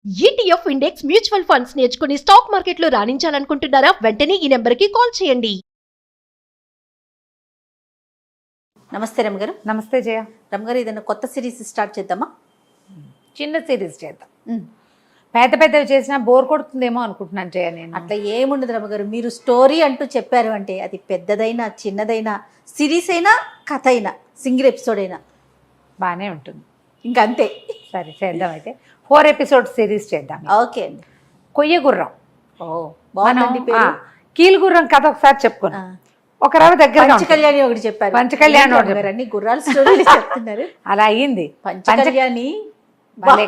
ETF index mutual funds నేర్చుకుని stock మార్కెట్లో రాణించాలనుకుంటున్నారా? వెంటనే ఈ నెంబర్కి కాల్ చేయండి. నమస్తే రమగారు. నమస్తే జయ. రమగారు, ఏదైనా కొత్త సిరీస్ స్టార్ట్ చేద్దామా? చిన్న సిరీస్ చేద్దాం. పెద్ద పెద్దవి చేసినా బోర్ కొడుతుందేమో అనుకుంటున్నాను జయ. నేను అట్లా ఏముండదు రమగారు. మీరు స్టోరీ అంటూ చెప్పారు అంటే అది పెద్దదైనా చిన్నదైనా సిరీస్ అయినా కథ అయినా సింగిల్ ఎపిసోడ్ అయినా బాగానే ఉంటుంది. ఇంకా అంతే. సరే చేద్దాం. అయితే 4 ఎపిసోడ్ సిరీస్ చేద్దాం. ఓకే అండి. కొయ్య గుర్రం. బాగుందండి పేరు. కీలు గుర్రం కథ ఒకసారి చెప్పుకున్నాం. ఒక రవ దగ్గర పంచకళ్యాణి ఒకటి చెప్పారు. పంచకళ్యాణి అన్ని గుర్రాల స్టోరీలు చెప్తున్నారు. అలా అయ్యింది. పంచకళ్యాణి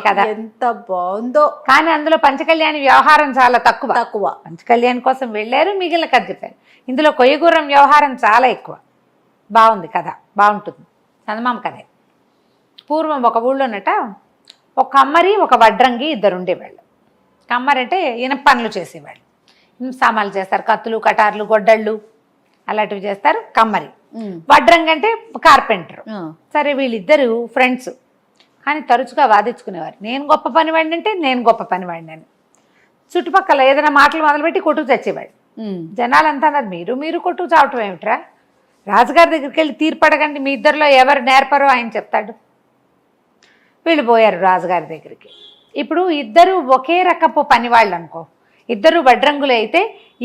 కదా, ఎంత బాగుందో. కానీ అందులో పంచకళ్యాణి వ్యవహారం చాలా తక్కువ. పంచకళ్యాణి కోసం వెళ్ళారు, మిగిలిన కథ చెప్పారు. ఇందులో కొయ్య గుర్రం వ్యవహారం చాలా ఎక్కువ. బాగుంది కథ, బాగుంటుంది. చందమామ కథే. పూర్వం ఒక ఊళ్ళోనట ఒక కమ్మరి ఒక వడ్రంగి ఇద్దరు ఉండేవాళ్ళు. కమ్మరి అంటే ఇనప పనులు చేసేవాళ్ళు. ఇనుప సామాన్లు చేస్తారు, కత్తులు కటార్లు గొడ్డళ్ళు అలాంటివి చేస్తారు కమ్మరి. వడ్రంగి అంటే కార్పెంటర్. సరే, వీళ్ళిద్దరు ఫ్రెండ్స్. కానీ తరచుగా వాదించుకునేవారు. నేను గొప్ప పనివాడిని అంటే నేను గొప్ప పనివాడిని అని. చుట్టుపక్కల ఏదైనా మాటలు మొదలుపెట్టి కొట్టుకు తెచ్చేవాడు. జనాలంతా అన్నారు, మీరు కొట్టుకు చావటం ఏమిట్రా, రాజుగారి దగ్గరికి వెళ్ళి తీర్పడకండి, మీ ఇద్దరిలో ఎవరు నేర్పరో ఆయన చెప్తాడు. వీళ్ళు పోయారు రాజుగారి దగ్గరికి. ఇప్పుడు ఇద్దరు ఒకే రకపు పనివాళ్ళు అనుకో, ఇద్దరు వడ్రంగులు అయితే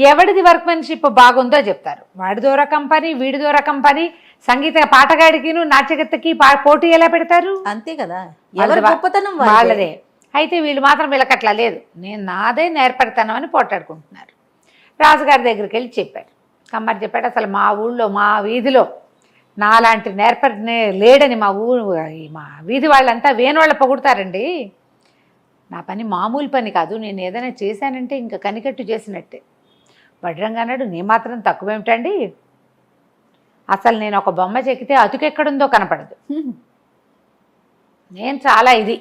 ఎవడిది వర్క్మెన్షిప్ బాగుందో చెప్తారు. వాడిదో రకం పని, వీడిదో రకం పని. సంగీత పాటగాడికిను నాట్యగత్తకి పోటీ ఎలా పెడతారు? అంతే కదా, ఎవరి గొప్పతనం వాళ్ళదే. అయితే వీళ్ళు మాత్రం వీళ్ళకట్లా లేదు, నేను నాదే నేర్పడతాను అని పోటాడుకుంటున్నారు. రాజుగారి దగ్గరికి వెళ్ళి చెప్పారు. కమ్మరి చెప్పాడు, అసలు మా ఊళ్ళో మా వీధిలో నాలాంటి లేడని మా వీధి వాళ్ళంతా వేణోళ్ళ పొగుడతారండి. నా పని మామూలు పని కాదు, నేను ఏదైనా చేశానంటే ఇంకా కనికట్టు చేసినట్టే. వడ్రంగా అన్నాడు, నీ మాత్రం తక్కువేమిటండి, అసలు నేను ఒక బొమ్మ చెక్కితే అతుకెక్కడుందో కనపడదు. నేను చాలా ఇది,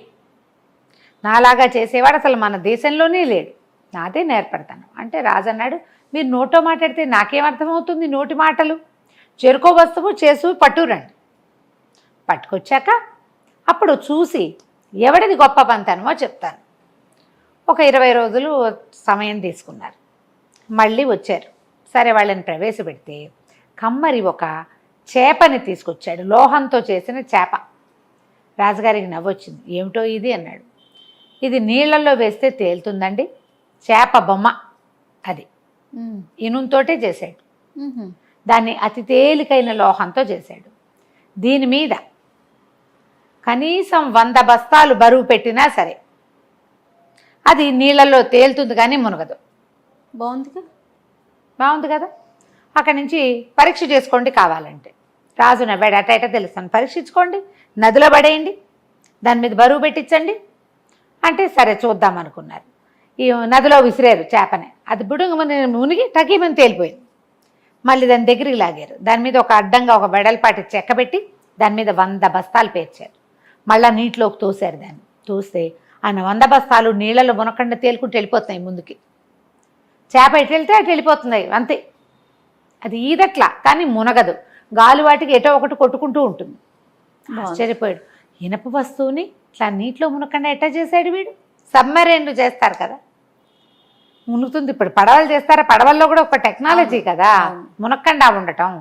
నాలాగా చేసేవాడు అసలు మన దేశంలోనే లేడు, నాదే నేర్పడతాను అంటే. రాజు అన్నాడు, మీరు నోటో మాట్లాడితే నాకేమర్థమవుతుంది, నోటి మాటలు. చెరుకో వస్తువు చేసు పట్టురండి. పట్టుకొచ్చాక అప్పుడు చూసి ఎవడిది గొప్ప పంతనమో చెప్తాను. ఒక 20 రోజులు సమయం తీసుకున్నారు. మళ్ళీ వచ్చారు. సరే, వాళ్ళని ప్రవేశపెడితే కమ్మరి ఒక చేపని తీసుకొచ్చాడు, లోహంతో చేసిన చేప. రాజుగారికి నవ్వొచ్చింది. ఏమిటో ఇది అన్నాడు. ఇది నీళ్ళల్లో వేస్తే తేలుతుందండి, చేప బొమ్మ. అది ఇనుంతోటే చేశాడు. దాన్ని అతి తేలికైన లోహంతో చేశాడు. దీని మీద కనీసం 100 బస్తాలు బరువు పెట్టినా సరే అది నీళ్ళల్లో తేలుతుంది కానీ మునగదు. బాగుంది కదా. అక్కడి నుంచి పరీక్ష చేసుకోండి కావాలంటే. రాజు నవ్వాడు. అట తెలుస్తాను, పరీక్షించుకోండి, నదిలో పడేయండి, దాని మీద బరువు పెట్టించండి అంటే. సరే చూద్దాం అనుకున్నారు. ఈ నదిలో విసిరారు చేపని. అది బుడుంగమని మునిగి టకీమని తేలిపోయింది. మళ్ళీ దాని దగ్గరికి లాగారు. దాని మీద ఒక అడ్డంగా ఒక వెడల్పాటి చెక్క పెట్టి దాని మీద 100 బస్తాలు పేర్చారు. మళ్ళీ నీటిలోకి తోసారు. దాన్ని తోస్తే ఆయన 100 బస్తాలు నీళ్ళలో మునకుండా తేలుకుంటూ వెళ్ళిపోతున్నాయి ముందుకి. చేప ఎటు వెళ్తే అటు వెళ్ళిపోతున్నాయి అంతే. అది ఈదట్లా కానీ మునగదు, గాలి వాటికి ఎటో ఒకటి కొట్టుకుంటూ ఉంటుంది. ఆశ్చర్యపోయాడు. ఇనప వస్తువుని ఇట్లా నీటిలో మునకుండా ఎట్టా చేశాడు వీడు. సబ్మెరైన్లు చేస్తారు కదా, మునుగుతుంది. ఇప్పుడు పడవలు చేస్తారా, పడవల్లో కూడా ఒక టెక్నాలజీ కదా మునక్కండా ఉండటం.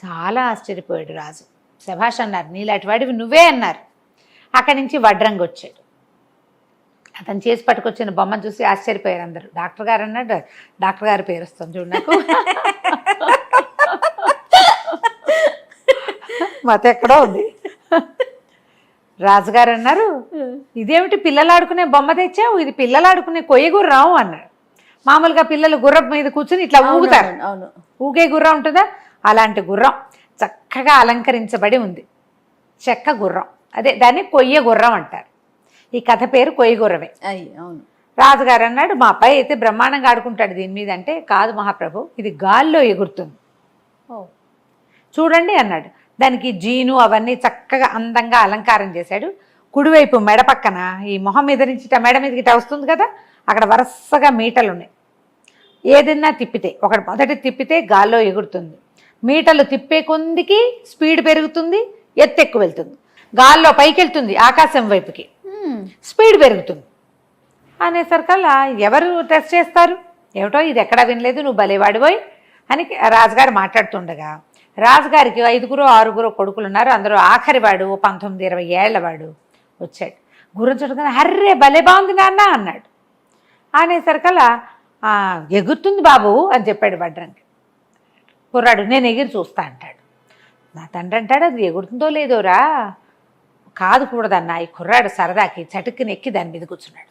చాలా ఆశ్చర్యపోయాడు రాజు. శభాష్ అన్నారు, నీలాంటి వాడివి నువ్వే అన్నారు. అక్కడి నుంచి వడ్రంగి వచ్చాడు. అతను చేసి పట్టుకొచ్చిన బొమ్మ చూసి ఆశ్చర్యపోయారు అందరూ. డాక్టర్ గారు అన్నాడు, డాక్టర్ గారి పేరు వస్తుంది చూడు నాకు, మత ఎక్కడో ఉంది. రాజుగారు అన్నారు, ఇదేమిటి పిల్లలు ఆడుకునే బొమ్మ తెచ్చావు, ఇది పిల్లలు ఆడుకునే కొయ్య గుర్రం అన్నాడు. మామూలుగా పిల్లలు గుర్రం మీద కూర్చుని ఇట్లా ఊగుతారు, ఊగే గుర్రం ఉంటుందా, అలాంటి గుర్రం చక్కగా అలంకరించబడి ఉంది. చెక్క గుర్రం, అదే దాన్ని కొయ్య గుర్రం అంటారు. ఈ కథ పేరు కొయ్య గుర్రమే. రాజుగారు అన్నాడు, మా అబ్బాయి అయితే బ్రహ్మాండంగా ఆడుకుంటాడు దీని మీద అంటే. కాదు మహాప్రభు, ఇది గాల్లో ఎగురుతుంది చూడండి అన్నాడు. దానికి జీను అవన్నీ చక్కగా అందంగా అలంకారం చేశాడు. కుడివైపు మెడ పక్కన ఈ మొహం మీద నుంచి మెడ మీదకి ఇట్లా వస్తుంది కదా, అక్కడ వరుసగా మీటలు ఉన్నాయి. ఏదైనా తిప్పితే, ఒకటి మొదటి తిప్పితే గాల్లో ఎగురుతుంది. మీటలు తిప్పే కొందికి స్పీడ్ పెరుగుతుంది, ఎత్తు ఎక్కువ వెళ్తుంది. గాల్లో పైకి వెళ్తుంది, ఆకాశం వైపుకి స్పీడ్ పెరుగుతుంది. అనేసరికల్లా ఎవరు టెస్ట్ చేస్తారు, ఏమిటో ఇది ఎక్కడా వినలేదు, నువ్వు భలేవాడిపోయి అని రాజుగారు మాట్లాడుతుండగా, రాజుగారికి 5 6 కొడుకులు ఉన్నారు. అందులో ఆఖరి వాడు 19-20 ఏళ్లవాడు వచ్చాడు. గుర్రం చుట్టుకుని హర్రే భలే బాగుంది నాన్న అన్నాడు. అనేసరికల్లా ఎగురుతుంది బాబు అని చెప్పాడు వడ్రంగి. కుర్రాడు నేను ఎగిరి చూస్తా అంటాడు. నా తండ్రి అంటాడు అది ఎగురుతుందో లేదోరా, కాదు కూడదన్నా. ఈ కుర్రాడు సరదాకి చటుక్కుని ఎక్కి దాని మీద కూర్చున్నాడు.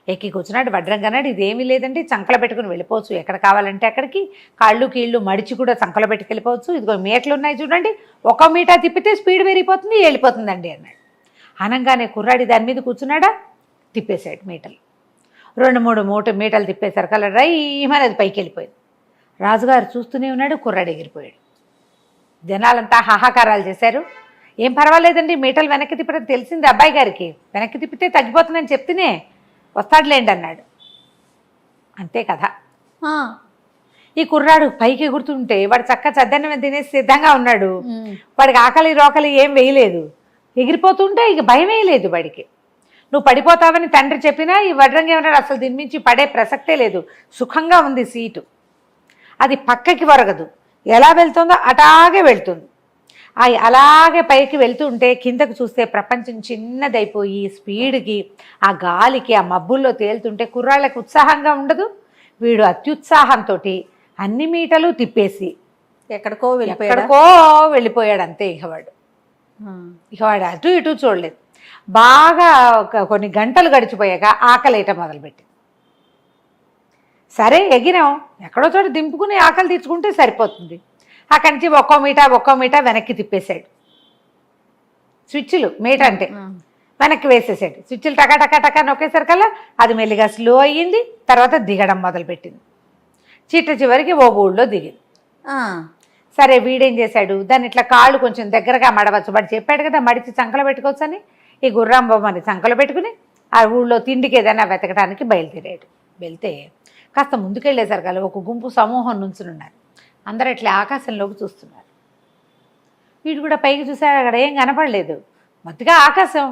ఎక్కి కూర్చున్నాడు. వడ్రంగి అన్నాడు ఇదేమీ లేదండి, చంకలో పెట్టుకుని వెళ్ళిపోవచ్చు, ఎక్కడ కావాలంటే అక్కడికి, కాళ్ళు కీళ్ళు మడిచి కూడా చంకలో పెట్టుకెళ్ళిపోవచ్చు, ఇదిగో మీటలు ఉన్నాయి చూడండి, 1 మీటర్ తిప్పితే స్పీడ్ పెరిగిపోతుంది, వెళ్ళిపోతుందండి అన్నాడు. అనగానే కుర్రాడి దాని మీద కూర్చున్నాడా, తిప్పేశాడు మీటలు. 2-3 మీటలు తిప్పేసరికల్లా రైమని అది పైకి వెళ్ళిపోయింది. రాజుగారు చూస్తూనే ఉన్నాడు, కుర్రాడు ఎగిరిపోయాడు. జనాలంతా హాహాకారాలు చేశారు. ఏం పర్వాలేదండి, మీటలు వెనక్కి తిప్పడం తెలిసింది అబ్బాయి గారికి, వెనక్కి తిప్పితే తగ్గిపోతుందని చెప్తేనే వస్తాడులేండి అన్నాడు. అంతే కదా. ఈ కుర్రాడు పైకి ఎగురుతుంటే వాడు చక్క చద్దన్నం తినేసి సిద్ధంగా ఉన్నాడు. వాడికి ఆకలి రోకలి ఏం వేయలేదు, ఎగిరిపోతుంటే ఇక భయం వేయలేదు వాడికి. నువ్వు పడిపోతావని తండ్రి చెప్పినా ఈ వడ్రంగి ఏమన్నాడు, అసలు దీని నుంచి పడే ప్రసక్తే లేదు, సుఖంగా ఉంది సీటు, అది పక్కకి వరగదు, ఎలా వెళ్తుందో అటాగే వెళ్తుంది. అలాగే పైకి వెళ్తుంటే కిందకు చూస్తే ప్రపంచం చిన్నదైపోయి స్పీడ్కి ఆ గాలికి ఆ మబ్బుల్లో తేలుతుంటే కుర్రాళ్ళకి ఉత్సాహంగా ఉండదు. వీడు అత్యుత్సాహంతో అన్ని మీటలు తిప్పేసి ఎక్కడికో వెళ్ళిపోయాడు. అంతే. ఇక వాడు అటు ఇటు చూడలేదు. బాగా కొన్ని గంటలు గడిచిపోయాక ఆకలేయటం మొదలుపెట్టింది. సరే ఎగిరాం, ఎక్కడో చోట దింపుకుని ఆకలి తీర్చుకుంటే సరిపోతుంది. అక్కడి నుంచి 1 మీటర్ వెనక్కి తిప్పేశాడు. స్విచ్లు మీట అంటే వెనక్కి వేసేసాడు. స్విచ్లు టకా నొక్కేసరికల్లా అది మెల్లిగా స్లో అయ్యింది. తర్వాత దిగడం మొదలుపెట్టింది. చివరికి ఓ ఊళ్ళో దిగింది. సరే వీడేం చేశాడు, దాన్ని ఇట్లా కాళ్ళు కొంచెం దగ్గరగా మడవచ్చు, వాడు చెప్పాడు కదా మడిచి చంకలో పెట్టుకోవచ్చు అని. ఈ గుర్రం బొమ్మని చంకలో పెట్టుకుని ఆ ఊళ్ళో తిండికి ఏదైనా వెతకడానికి బయలుదేరాడు. వెళ్తే కాస్త ముందుకెళ్ళేసరికల్లా ఒక గుంపు సమూహం నుంచునున్నారు. అందరూ ఇట్లా ఆకాశంలోకి చూస్తున్నారు. వీడు కూడా పైకి చూశాడు, అక్కడ ఏం కనపడలేదు. మొత్తగా ఆకాశం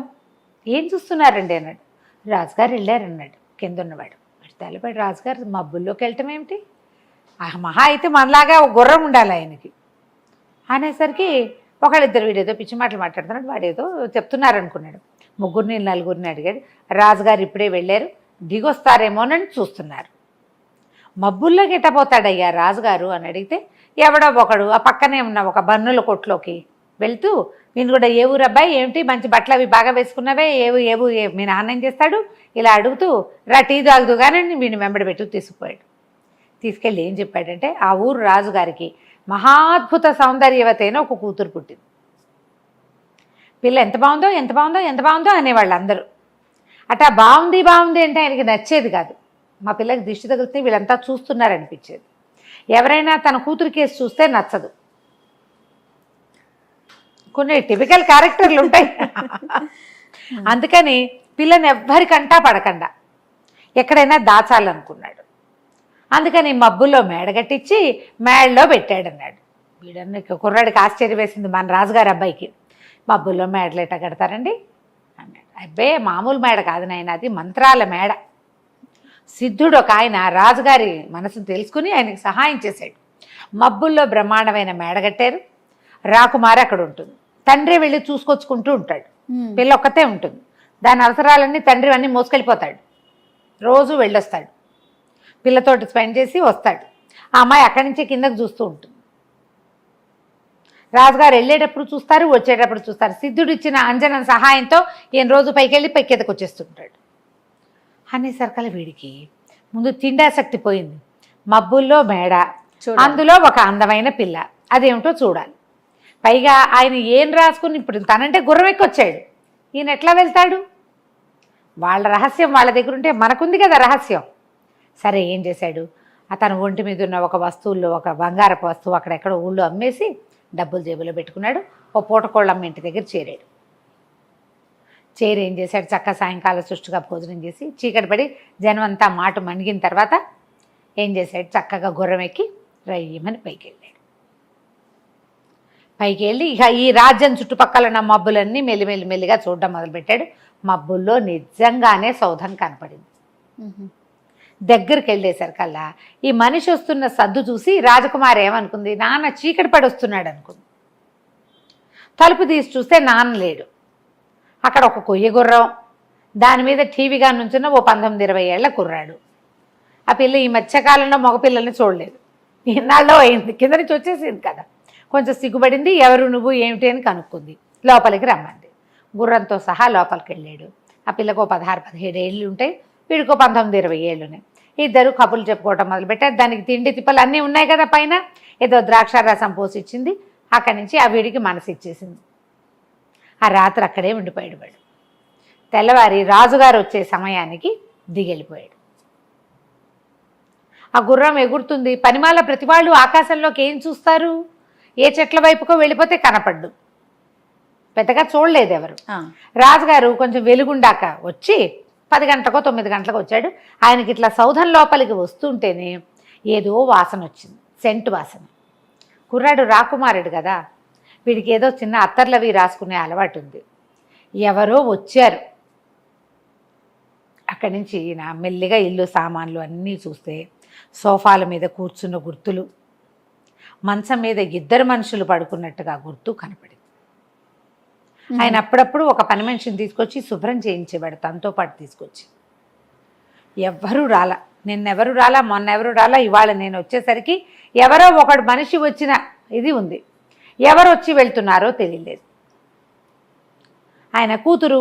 ఏం చూస్తున్నారండి అన్నాడు. రాజుగారు వెళ్ళారన్నాడు కింద ఉన్నవాడు. తెల్లబడి రాజుగారు మబ్బుల్లోకి వెళ్ళటం ఏమిటి, మహా అయితే మనలాగా ఒక గుర్రం ఉండాలి ఆయనకి అనేసరికి ఒకళ్ళిద్దరు వీడేదో పిచ్చి మాటలు మాట్లాడుతున్నాడు, వాడేదో చెప్తున్నారనుకున్నాడు. 3-4 అడిగాడు. రాజుగారు ఇప్పుడే వెళ్ళారు, దిగొస్తారేమోనని చూస్తున్నారు. మబ్బుల్లో గిట్టపోతాడయ్యా రాజుగారు అని అడిగితే ఎవడో ఒకడు ఆ పక్కనే ఉన్న ఒక బన్నుల కొట్లోకి వెళ్తూ, నేను కూడా ఏ ఊరు అబ్బాయి ఏమిటి మంచి బట్టలు అవి బాగా వేసుకున్నవే, ఏవు మీ నాన్న ఏం చేస్తాడు ఇలా అడుగుతూ, రా టీ తాగుతూ కానీ వీడిని వెంబడి పెట్టు తీసుకుపోయాడు. తీసుకెళ్ళి ఏం చెప్పాడంటే ఆ ఊరు రాజుగారికి మహాద్భుత సౌందర్యవతైన ఒక కూతురు పుట్టింది. పిల్ల ఎంత బాగుందో అనేవాళ్ళు అందరూ. అట్టా బాగుంది అంటే ఆయనకి నచ్చేది కాదు. మా పిల్లకి దిష్టి తగిలితే వీళ్ళంతా చూస్తున్నారనిపించేది. ఎవరైనా తన కూతురు కేసు చూస్తే నచ్చదు. కొన్ని టిపికల్ క్యారెక్టర్లు ఉంటాయి. అందుకని పిల్లని ఎవ్వరికంటా పడకుండా ఎక్కడైనా దాచాలనుకున్నాడు. అందుకని మబ్బుల్లో మేడగట్టించి మేడలో పెట్టాడన్నాడు. వీడన్న కుర్రాడికి ఆశ్చర్యం వేసింది, మన రాజుగారి అబ్బాయికి. మబ్బుల్లో మేడలు ఎట్ట కడతారండి అన్నాడు. అబ్బే మామూలు మేడ కాదు నాయన, అది మంత్రాల మేడ. సిద్ధుడు ఒక ఆయన రాజుగారి మనసును తెలుసుకుని ఆయనకి సహాయం చేశాడు. మబ్బుల్లో బ్రహ్మాండమైన మేడ కట్టారు. రాకుమారి అక్కడ ఉంటుంది, తండ్రి వెళ్ళి చూసుకొచ్చుకుంటూ ఉంటాడు. పిల్ల ఒక్కతే ఉంటుంది, దాని అవసరాలన్నీ తండ్రి అన్నీ మోసుకెళ్ళిపోతాడు. రోజు వెళ్ళొస్తాడు, పిల్లతోటి స్పెండ్ చేసి వస్తాడు. ఆ అమ్మాయి అక్కడి నుంచి కిందకు చూస్తూ ఉంటుంది. రాజుగారు వెళ్ళేటప్పుడు చూస్తారు, వచ్చేటప్పుడు చూస్తారు. సిద్ధుడు ఇచ్చిన అంజనం సహాయంతో ఈయన రోజు పైకి వెళ్ళి పైకెదకు వచ్చేస్తుంటాడు. అనేసరికల్లా వీడికి ముందు తిండాసక్తి పోయింది. మబ్బుల్లో మేడ, అందులో ఒక అందమైన పిల్ల, అదేమిటో చూడాలి. పైగా ఆయన ఏం రాసుకుని ఇప్పుడు తనంటే గుర్రం ఎక్కొచ్చాడు, ఈయన ఎట్లా వెళ్తాడు? వాళ్ళ రహస్యం వాళ్ళ దగ్గర ఉంటే మనకుంది కదా రహస్యం. సరే ఏం చేశాడు, అతను ఒంటి మీద ఉన్న ఒక వస్తువుల్లో ఒక బంగారపు వస్తువు అక్కడెక్కడ ఊళ్ళో అమ్మేసి డబ్బులు జేబులో పెట్టుకున్నాడు. ఓ పూటకోళ్ళమ్మ ఇంటి దగ్గర చేరాడు. ఏం చేశాడు, చక్క సాయంకాలం సుష్టుగా భోజనం చేసి చీకటి పడి జనం అంతా మాట మణిగిన తర్వాత ఏం చేశాడు, చక్కగా గుర్రం ఎక్కి రయ్యమని పైకి వెళ్ళాడు. పైకి వెళ్ళి ఇక ఈ రాజ్యం చుట్టుపక్కల ఉన్న మబ్బులన్నీ మెల్లిగా చూడడం మొదలుపెట్టాడు. మబ్బుల్లో నిజంగానే సౌధం కనపడింది. దగ్గరికి వెళ్ళేసరికల్లా ఈ మనిషి వస్తున్న సద్దు చూసి రాజకుమారి ఏమనుకుంది, నాన్న చీకటి పడి వస్తున్నాడు అనుకుంది. తలుపు తీసి చూస్తే నాన్న లేడు. అక్కడ ఒక కొయ్య గుర్రం, దాని మీద టీవీగా నుంచున్న ఓ 19-20 ఏళ్ల కుర్రాడు. ఆ పిల్ల ఈ మధ్యకాలంలో మగపిల్లల్ని చూడలేదు, ఇన్నాళ్ళలో అయింది, కింద నుంచి వచ్చేసింది కదా. కొంచెం సిగ్గుపడింది. ఎవరు నువ్వు ఏమిటి అని కనుక్కుంది. లోపలికి రమ్మంది. గుర్రంతో సహా లోపలికి వెళ్ళాడు. ఆ పిల్లకు 16-17 ఏళ్ళు ఉంటాయి, వీడికో 19-20 ఏళ్ళున్నాయి. ఇద్దరు కబుర్లు చెప్పుకోవటం మొదలుపెట్టారు. దానికి తిండి తిప్పలు అన్నీ ఉన్నాయి కదా పైన. ఏదో ద్రాక్ష రసం పోసి ఇచ్చింది. అక్కడి నుంచి ఆ వీడికి మనసు ఇచ్చేసింది. ఆ రాత్రి అక్కడే ఉండిపోయాడు వాడు. తెల్లవారి రాజుగారు వచ్చే సమయానికి దిగెళ్ళిపోయాడు. ఆ గుర్రం ఎగురుతుంది. పనిమాల ప్రతి వాళ్ళు ఆకాశంలోకి ఏం చూస్తారు, ఏ చెట్ల వైపుకో వెళ్ళిపోతే కనపడ్డు, పెద్దగా చూడలేదు ఎవరు. రాజుగారు కొంచెం వెలుగుండాక వచ్చి 10 గంటలకో 9 గంటలకు వచ్చాడు. ఆయనకి ఇట్లా సౌధం లోపలికి వస్తుంటేనే ఏదో వాసన వచ్చింది, సెంటు వాసన. కుర్రాడు రాకుమారుడు కదా, వీడికి ఏదో చిన్న అత్తర్లవి రాసుకునే అలవాటు ఉంది. ఎవరో వచ్చారు. అక్కడి నుంచి నా మెల్లిగా ఇల్లు సామాన్లు అన్నీ చూస్తే సోఫాల మీద కూర్చున్న గుర్తులు, మంచం మీద 2 మనుషులు పడుకున్నట్టుగా గుర్తు కనపడింది. ఆయన అప్పుడప్పుడు ఒక పని మనిషిని తీసుకొచ్చి శుభ్రం చేయించేవాడు తనతో పాటు తీసుకొచ్చి. ఎవ్వరూ రాలా, నిన్నెవరు రాలా, మొన్నెవరు రాలా. ఇవాళ నేను వచ్చేసరికి ఎవరో ఒకడు మనిషి వచ్చిన ఇది ఉంది. ఎవరు వచ్చి వెళ్తున్నారో తెలియలేదు. ఆయన కూతురు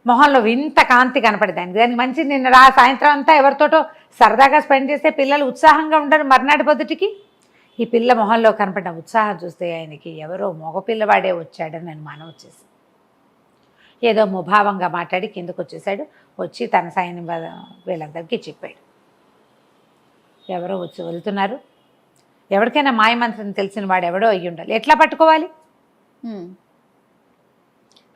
మొహంలో వింత కాంతి కనపడేదానికి. దానికి మంచి నిన్న సాయంత్రం అంతా ఎవరితోటో సరదాగా స్పెండ్ చేస్తే పిల్లలు ఉత్సాహంగా ఉండరు మర్నాటి పొద్దుటికి. ఈ పిల్ల మొహంలో కనపడిన ఉత్సాహం చూస్తే ఆయనకి ఎవరో మగపిల్లవాడే వచ్చాడని అనుమానం వచ్చేసి ఏదో ముభావంగా మాట్లాడి కిందకు వచ్చేసాడు. వచ్చి తన సైన్యం వీళ్ళందరికీ చెప్పాడు, ఎవరో వచ్చి వెళ్తున్నారు. ఎవరికైనా మాయమంత్రం తెలిసిన వాడు ఎవడో అయ్యి ఉండాలి, ఎట్లా పట్టుకోవాలి?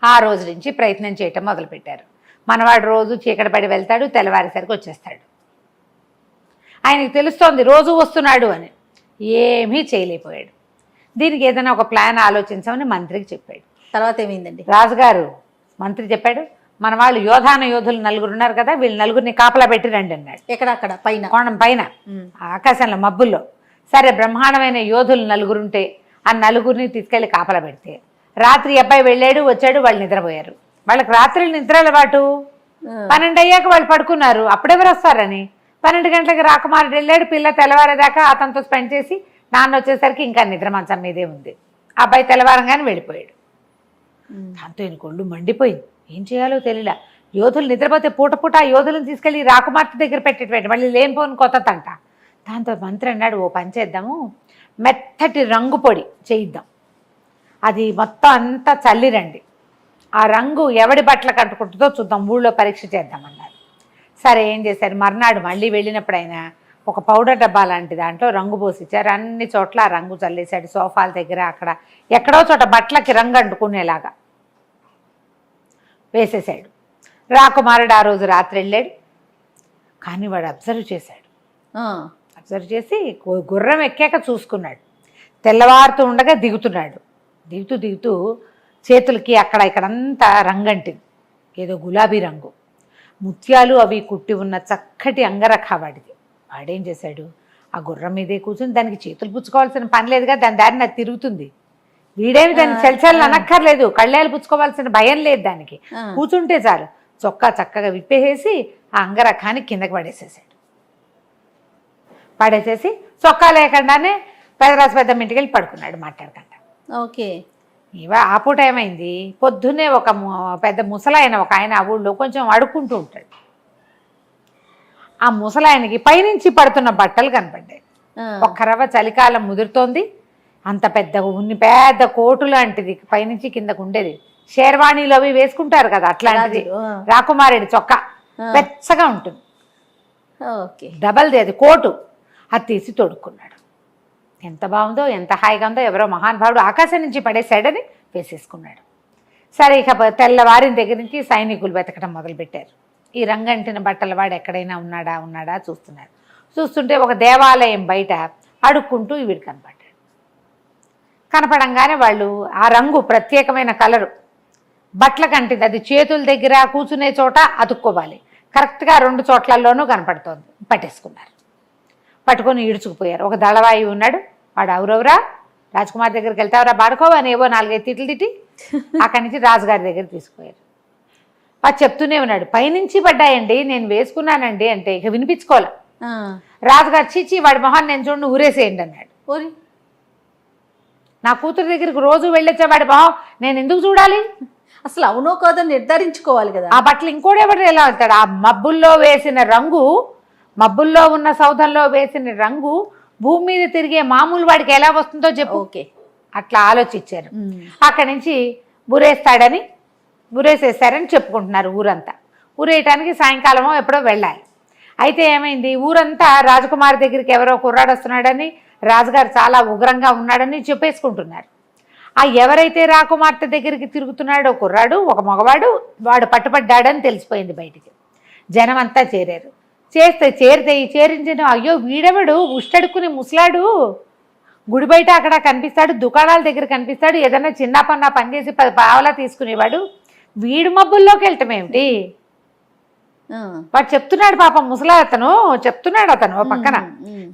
ఆ రోజు నుంచి ప్రయత్నం చేయటం మొదలుపెట్టారు. మనవాడు రోజు చీకటి పడి వెళ్తాడు, తెల్లవారేసరికి వచ్చేస్తాడు. ఆయనకి తెలుస్తోంది రోజు వస్తున్నాడు అని. ఏమీ చేయలేకపోయాడు. దీనికి ఏదైనా ఒక ప్లాన్ ఆలోచించమని మంత్రికి చెప్పాడు. తర్వాత ఏమైందండి? రాజుగారు మంత్రి చెప్పాడు, మన వాళ్ళు యోధులు 4 ఉన్నారు కదా, వీళ్ళు 4ని కాపలా పెట్టి రండి అన్నాడు. ఎక్కడక్కడ పైన కోణం పైన ఆకాశంలో మబ్బుల్లో. సరే, బ్రహ్మాండమైన యోధులు 4 ఉంటే ఆ 4ని తీసుకెళ్లి కాపలా పెడితే రాత్రి అబ్బాయి వెళ్ళాడు, వచ్చాడు, వాళ్ళు నిద్రపోయారు. వాళ్ళకి రాత్రి నిద్ర అలవాటు. 12 అయ్యాక వాళ్ళు పడుకున్నారు. అప్పుడెవరు వస్తారని 12 గంటలకు రాకుమారుడు వెళ్ళాడు. పిల్ల తెల్లవారేదాకా అతనితో స్పెండ్ చేసి నాన్న వచ్చేసరికి ఇంకా నిద్ర మంచం మీదే ఉంది. అబ్బాయి తెల్లవారంగానే వెళ్ళిపోయాడు. దాంతో ఈయన కొళ్ళు మండిపోయింది. ఏం చేయాలో తెలియలా. యోధులు నిద్రపోతే పూట ఆ యోధులను తీసుకెళ్ళి రాకుమార్తె దగ్గర పెట్టేటువంటి మళ్ళీ లేనిపోని కొత్త తంట. దాంతో మంత్రి అన్నాడు, ఓ పని చేద్దాము, మెత్తటి రంగు పొడి చేయిద్దాం, అది మొత్తం అంతా చల్లిరండి, ఆ రంగు ఎవడి బట్టలు కట్టుకుంటుందో చూద్దాం, ఊళ్ళో పరీక్ష చేద్దామన్నారు. సరే, ఏం చేశారు, మర్నాడు మళ్ళీ వెళ్ళినప్పుడు ఆయన ఒక పౌడర్ డబ్బా లాంటి దాంట్లో రంగు పోసిచ్చారు. అన్ని చోట్ల ఆ రంగు చల్లేశాడు. సోఫాల దగ్గర అక్కడ ఎక్కడో చోట బట్టలకి రంగు అంటుకునేలాగా వేసేసాడు. రాకుమారుడు ఆ రోజు రాత్రి వెళ్ళాడు. కానీ వాడు అబ్జర్వ్ చేశాడు. అబ్జర్వ్ చేసి గుర్రం ఎక్కాక చూసుకున్నాడు. తెల్లవారుతూ ఉండగా దిగుతున్నాడు. దిగుతూ చేతులకి అక్కడ ఇక్కడంతా రంగంటింది, ఏదో గులాబీ రంగు, ముత్యాలు అవి కుట్టి ఉన్న చక్కటి అంగరఖ వాడిది. వాడేం చేశాడు, ఆ గుర్రం మీదే కూర్చొని దానికి చేతులు పుచ్చుకోవాల్సిన పని లేదుగా, దాని దారిని అది తిరుగుతుంది. వీడేమి దాన్ని చెల్చాలని అనక్కర్లేదు, కళ్ళేలు పుచ్చుకోవాల్సిన భయం లేదు దానికి. కూర్చుంటే చాలు, చొక్కా చక్కగా విప్పేసేసి ఆ అంగరఖాన్ని కిందకి పడేసేసి చొక్కా లేకుండానే పెదరాజు పెద్దమ్మ ఇంటికి వెళ్ళి పడుకున్నాడు మాట్లాడకుండా. ఓకే. ఆ పూట ఏమైంది, పొద్దున్నే ఒక పెద్ద ముసలాయన ఒక ఆయన ఆ ఊళ్ళో కొంచెం అడుక్కుంటూ ఉంటాడు. ఆ ముసలాయనకి పైనుంచి పడుతున్న బట్టలు కనపడ్డాయి. ఒక్క రవ్వ చలికాలం ముదురుతోంది. అంత పెద్ద కోటు లాంటిది పైనుంచి కిందకు ఉండేది. షేర్వాణీలు అవి వేసుకుంటారు కదా, అట్లాంటిది రాకుమారుడి చొక్కా వెచ్చగా ఉంటుంది. డబల్ది అది కోటు. అది తీసి తొడుక్కున్నాడు. ఎంత బాగుందో, ఎంత హాయిగా ఉందో. ఎవరో మహానుభావుడు ఆకాశం నుంచి పడేశాడని వేసేసుకున్నాడు. సరే, ఇక తెల్లవారిన దగ్గర నుంచి సైనికులు వెతకడం మొదలుపెట్టారు. ఈ రంగంటిన బట్టల వాడు ఎక్కడైనా ఉన్నాడా చూస్తున్నారు. చూస్తుంటే ఒక దేవాలయం బయట అడుక్కుంటూ వీడు కనపడ్డాడు. కనపడంగానే వాళ్ళు ఆ రంగు ప్రత్యేకమైన కలరు బట్టలకు అంటింది, అది చేతుల దగ్గర కూర్చునే చోట అతుక్కోవాలి, కరెక్ట్గా 2 చోట్లలోనూ కనపడుతోంది. పట్టేసుకున్నారు, పట్టుకొని ఈడ్చుకుపోయారు. ఒక దళవాయి ఉన్నాడు, వాడు అవురవురా రాజకుమారి దగ్గరికి వెళ్తావరా బాడుకోవా అని ఏవో 4-5 తిట్లు తిట్టి అక్కడి నుంచి రాజుగారి దగ్గర తీసుకుపోయారు. వాడు చెప్తూనే ఉన్నాడు, పైనుంచి పడ్డాయండి, నేను వేసుకున్నానండి అంటే ఇక వినిపించుకోలే. రాజుగారు చీచి వాడి మొహాన్ని నేను చూడండి ఊరేసేయండి అన్నాడు. ఓరి, నా కూతురు దగ్గరికి రోజు వెళ్ళొచ్చా వాడి మొహం నేను ఎందుకు చూడాలి? అసలు అవునో కాదో నిర్ధారించుకోవాలి కదా. ఆ బట్టలు ఇంకోడెవరు ఎలా వెళ్తాడు? ఆ మబ్బుల్లో వేసిన రంగు, మబ్బుల్లో ఉన్న సౌధంలో వేసిన రంగు భూమి మీద తిరిగే మామూలు వాడికి ఎలా వస్తుందో చెప్పు. ఓకే, అట్లా ఆలోచించారు. అక్కడి నుంచి ఊరేసేస్తారని చెప్పుకుంటున్నారు ఊరంతా. ఊరేయటానికి సాయంకాలమో ఎప్పుడో వెళ్ళాలి. అయితే ఏమైంది, ఊరంతా రాజకుమారి దగ్గరికి ఎవరో కుర్రాడు వస్తున్నాడని, రాజుగారు చాలా ఉగ్రంగా ఉన్నాడని చెప్పేసుకుంటున్నారు. ఆ ఎవరైతే రాకుమార్తె దగ్గరికి తిరుగుతున్నాడో కుర్రాడు, ఒక మగవాడు, వాడు పట్టుపడ్డాడని తెలిసిపోయింది బయటికి. జనం అంతా చేరారు. చేరించిన అయ్యో వీడెవడు ఉష్టడుక్కుని ముసలాడు, గుడి బయట అక్కడ కనిపిస్తాడు, దుకాణాల దగ్గర కనిపిస్తాడు, ఏదైనా చిన్న పన్నా పని చేసి 10 పావలా తీసుకునేవాడు, వీడు మబ్బుల్లోకి వెళ్ళటం ఏమిటి? వాడు చెప్తున్నాడు పాపం ముసలాతను చెప్తున్నాడు, అతను ఓ పక్కన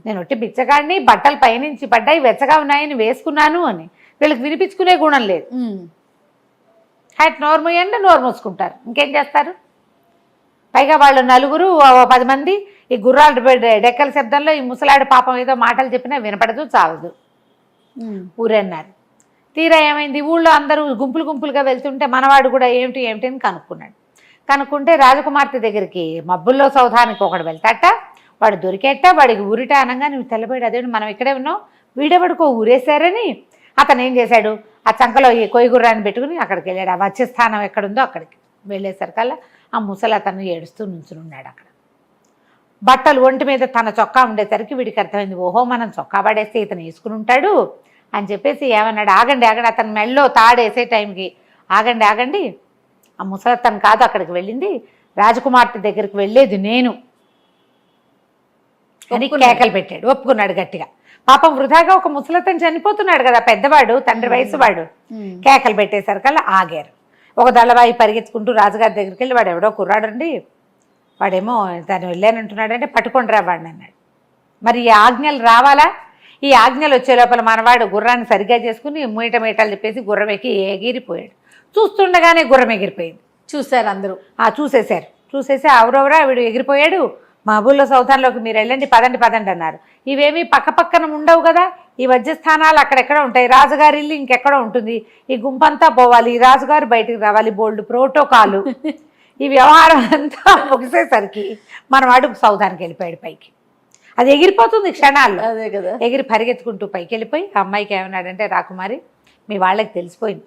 నేను ఒట్టి బిచ్చగాడిని, బట్టలు పైనుంచి పడ్డాయి, వెచ్చగా ఉన్నాయని వేసుకున్నాను అని. వీళ్ళకి వినిపించుకునే గుణం లేదు. నోరు మూయండి, నోరు మూసుకుంటారు, ఇంకేం చేస్తారు? పైగా వాళ్ళు 4 10 మంది ఈ గుర్రాలు డెక్కల శబ్దంలో ఈ ముసలాడు పాపం ఏదో మాటలు చెప్పినా వినపడదు, చావదు. ఊరన్నారు. తీరా ఏమైంది, ఊళ్ళో అందరూ గుంపులు గుంపులుగా వెళ్తుంటే మనవాడు కూడా ఏమిటి ఏమిటి అని కనుక్కున్నాడు. కనుక్కుంటే రాజకుమార్తె దగ్గరికి మబ్బుల్లో సౌధానికి ఒకడు వెళ్తాట, వాడు దొరికేట, వాడికి ఊరిట అనగా నువ్వు తెల్లబోయాడు, అదే మనం ఇక్కడే ఉన్నావు, వీడెవడికో ఊరేశారని అతను ఏం చేశాడు, ఆ చంకలో ఈ కొయ్యగుర్రాన్ని పెట్టుకుని అక్కడికి వెళ్ళాడు. ఆ వచ్చే స్థానం ఎక్కడుందో అక్కడికి వెళ్ళేసరికల్లా ఆ ముసలి అతను ఏడుస్తూ నుంచునున్నాడు అక్కడ. బట్టలు ఒంటి మీద తన చొక్కా ఉండేసరికి వీడికి అర్థమైంది, ఓహో మనం చొక్కా పడేస్తే ఇతను వేసుకుని ఉంటాడు అని చెప్పేసి ఏమన్నాడు, ఆగండి ఆగండి, అతను మెళ్ళో తాడేసే టైంకి ఆగండి ఆగండి, ఆ ముసలతను కాదు అక్కడికి వెళ్ళింది, రాజకుమార్తె దగ్గరికి వెళ్ళేది నేను అని కేకలు పెట్టాడు. ఒప్పుకున్నాడు గట్టిగా. పాపం వృధాగా ఒక ముసలతను చనిపోతున్నాడు కదా, పెద్దవాడు, తండ్రి వయసు వాడు. కేకలు పెట్టేసరికల్లా ఆగారు. ఒక దళవాయి పరిగెత్తుకుంటూ రాజుగారి దగ్గరికి వెళ్ళి, వాడు ఎవడో కుర్రాడండి, వాడేమో తను వెళ్ళానంటున్నాడంటే పట్టుకొని రావాడిని అన్నాడు. మరి ఈ ఆజ్ఞలు రావాలా? ఈ ఆజ్ఞలు వచ్చే లోపల మనవాడు గుర్రాన్ని సరిగ్గా చేసుకుని మీటలు చెప్పేసి గుర్రం ఎక్కి ఎగిరిపోయాడు. చూస్తుండగానే గుర్రం ఎగిరిపోయింది. చూశారు అందరూ. చూసేసి అవరవరా వీడు ఎగిరిపోయాడు, మా ఊళ్ళో సౌధాన్లోకి మీరు వెళ్ళండి, పదండి పదండి అన్నారు. ఇవేమీ పక్క పక్కన ఉండవు కదా, ఈ వజ్రస్థానాలు అక్కడెక్కడ ఉంటాయి, రాజుగారి ఇల్లు ఇంకెక్కడ ఉంటుంది, ఈ గుంపంతా పోవాలి, రాజుగారు బయటికి రావాలి, బోల్డ్ ప్రోటోకాలు. ఈ వ్యవహారం అంతా ముగిసేసరికి మనవాడు సౌధానికి వెళ్ళిపోయాడు పైకి. అది ఎగిరిపోతుంది క్షణాల్లో. అదే కదా, ఎగిరి పరిగెత్తుకుంటూ పైకి వెళ్ళిపోయి ఆ అమ్మాయికి ఏమన్నాడంటే, రాకుమారి మీ వాళ్ళకి తెలిసిపోయింది,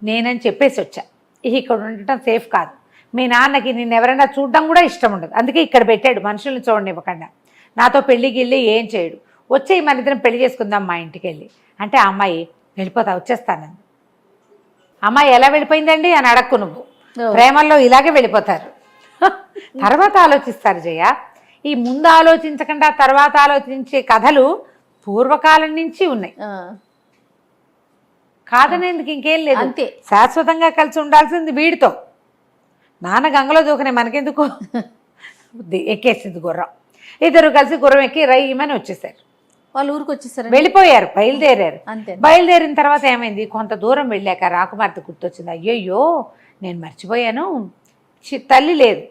నేనని చెప్పేసి వచ్చా, ఇక్కడ ఉండటం సేఫ్ కాదు, మీ నాన్నకి నిన్ను ఎవరైనా చూడడం కూడా ఇష్టం ఉండదు, అందుకే ఇక్కడ పెట్టాడు, మనుషుల్ని చూడనివ్వకుండా, నాతో పెళ్ళికి వెళ్ళి ఏం చేయడు, వచ్చేయి మన ఇద్దరం పెళ్లి చేసుకుందాం మా ఇంటికి వెళ్ళి అంటే, ఆ అమ్మాయి వెళ్ళిపోతా వచ్చేస్తానండి. అమ్మాయి ఎలా వెళ్ళిపోయిందండి అని అడక్కు నువ్వు, ప్రేమల్లో ఇలాగే వెళ్ళిపోతారు, తర్వాత ఆలోచిస్తారు జయ. ఈ ముందు ఆలోచించకుండా తర్వాత ఆలోచించే కథలు పూర్వకాలం నుంచి ఉన్నాయి, కాదనేందుకు ఇంకేం లేదు. అంతే, శాశ్వతంగా కలిసి ఉండాల్సింది వీడితో. నాన్న గంగలో దూకనే మనకెందుకు, ఎక్కేసింది గుర్రం. ఇద్దరు కలిసి గుర్రం ఎక్కి రైమని వచ్చేసారు. వాళ్ళు ఊరికి వచ్చేసారు, వెళ్ళిపోయారు, బయలుదేరారు. అంతే. బయలుదేరిన తర్వాత ఏమైంది, కొంత దూరం వెళ్ళాక రాకుమార్తె గుర్తొచ్చింది, అయ్యయ్యో నేను మర్చిపోయాను, తల్లి లేదు,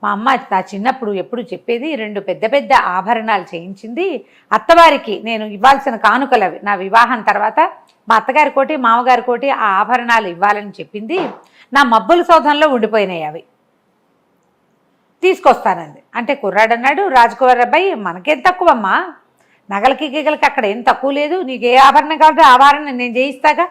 మా అమ్మ నా చిన్నప్పుడు ఎప్పుడు చెప్పేది 2 పెద్ద పెద్ద ఆభరణాలు చేయించింది, అత్తవారికి నేను ఇవ్వాల్సిన కానుకలు అవి, నా వివాహం తర్వాత మా అత్తగారి కోటి మామగారి కోటి ఆ ఆభరణాలు ఇవ్వాలని చెప్పింది, నా మబ్బుల సౌధంలో ఉండిపోయినాయి, అవి తీసుకొస్తానంది. అంటే కుర్రాడన్నాడు, రాజకుమారి అబ్బాయి మనకేం తక్కువమ్మా, నగలకి గిగలకి అక్కడ ఏం తక్కువ లేదు, నీకు ఏ ఆభరణం కావాలంటే ఆభరణం నేను చేయిస్తాగా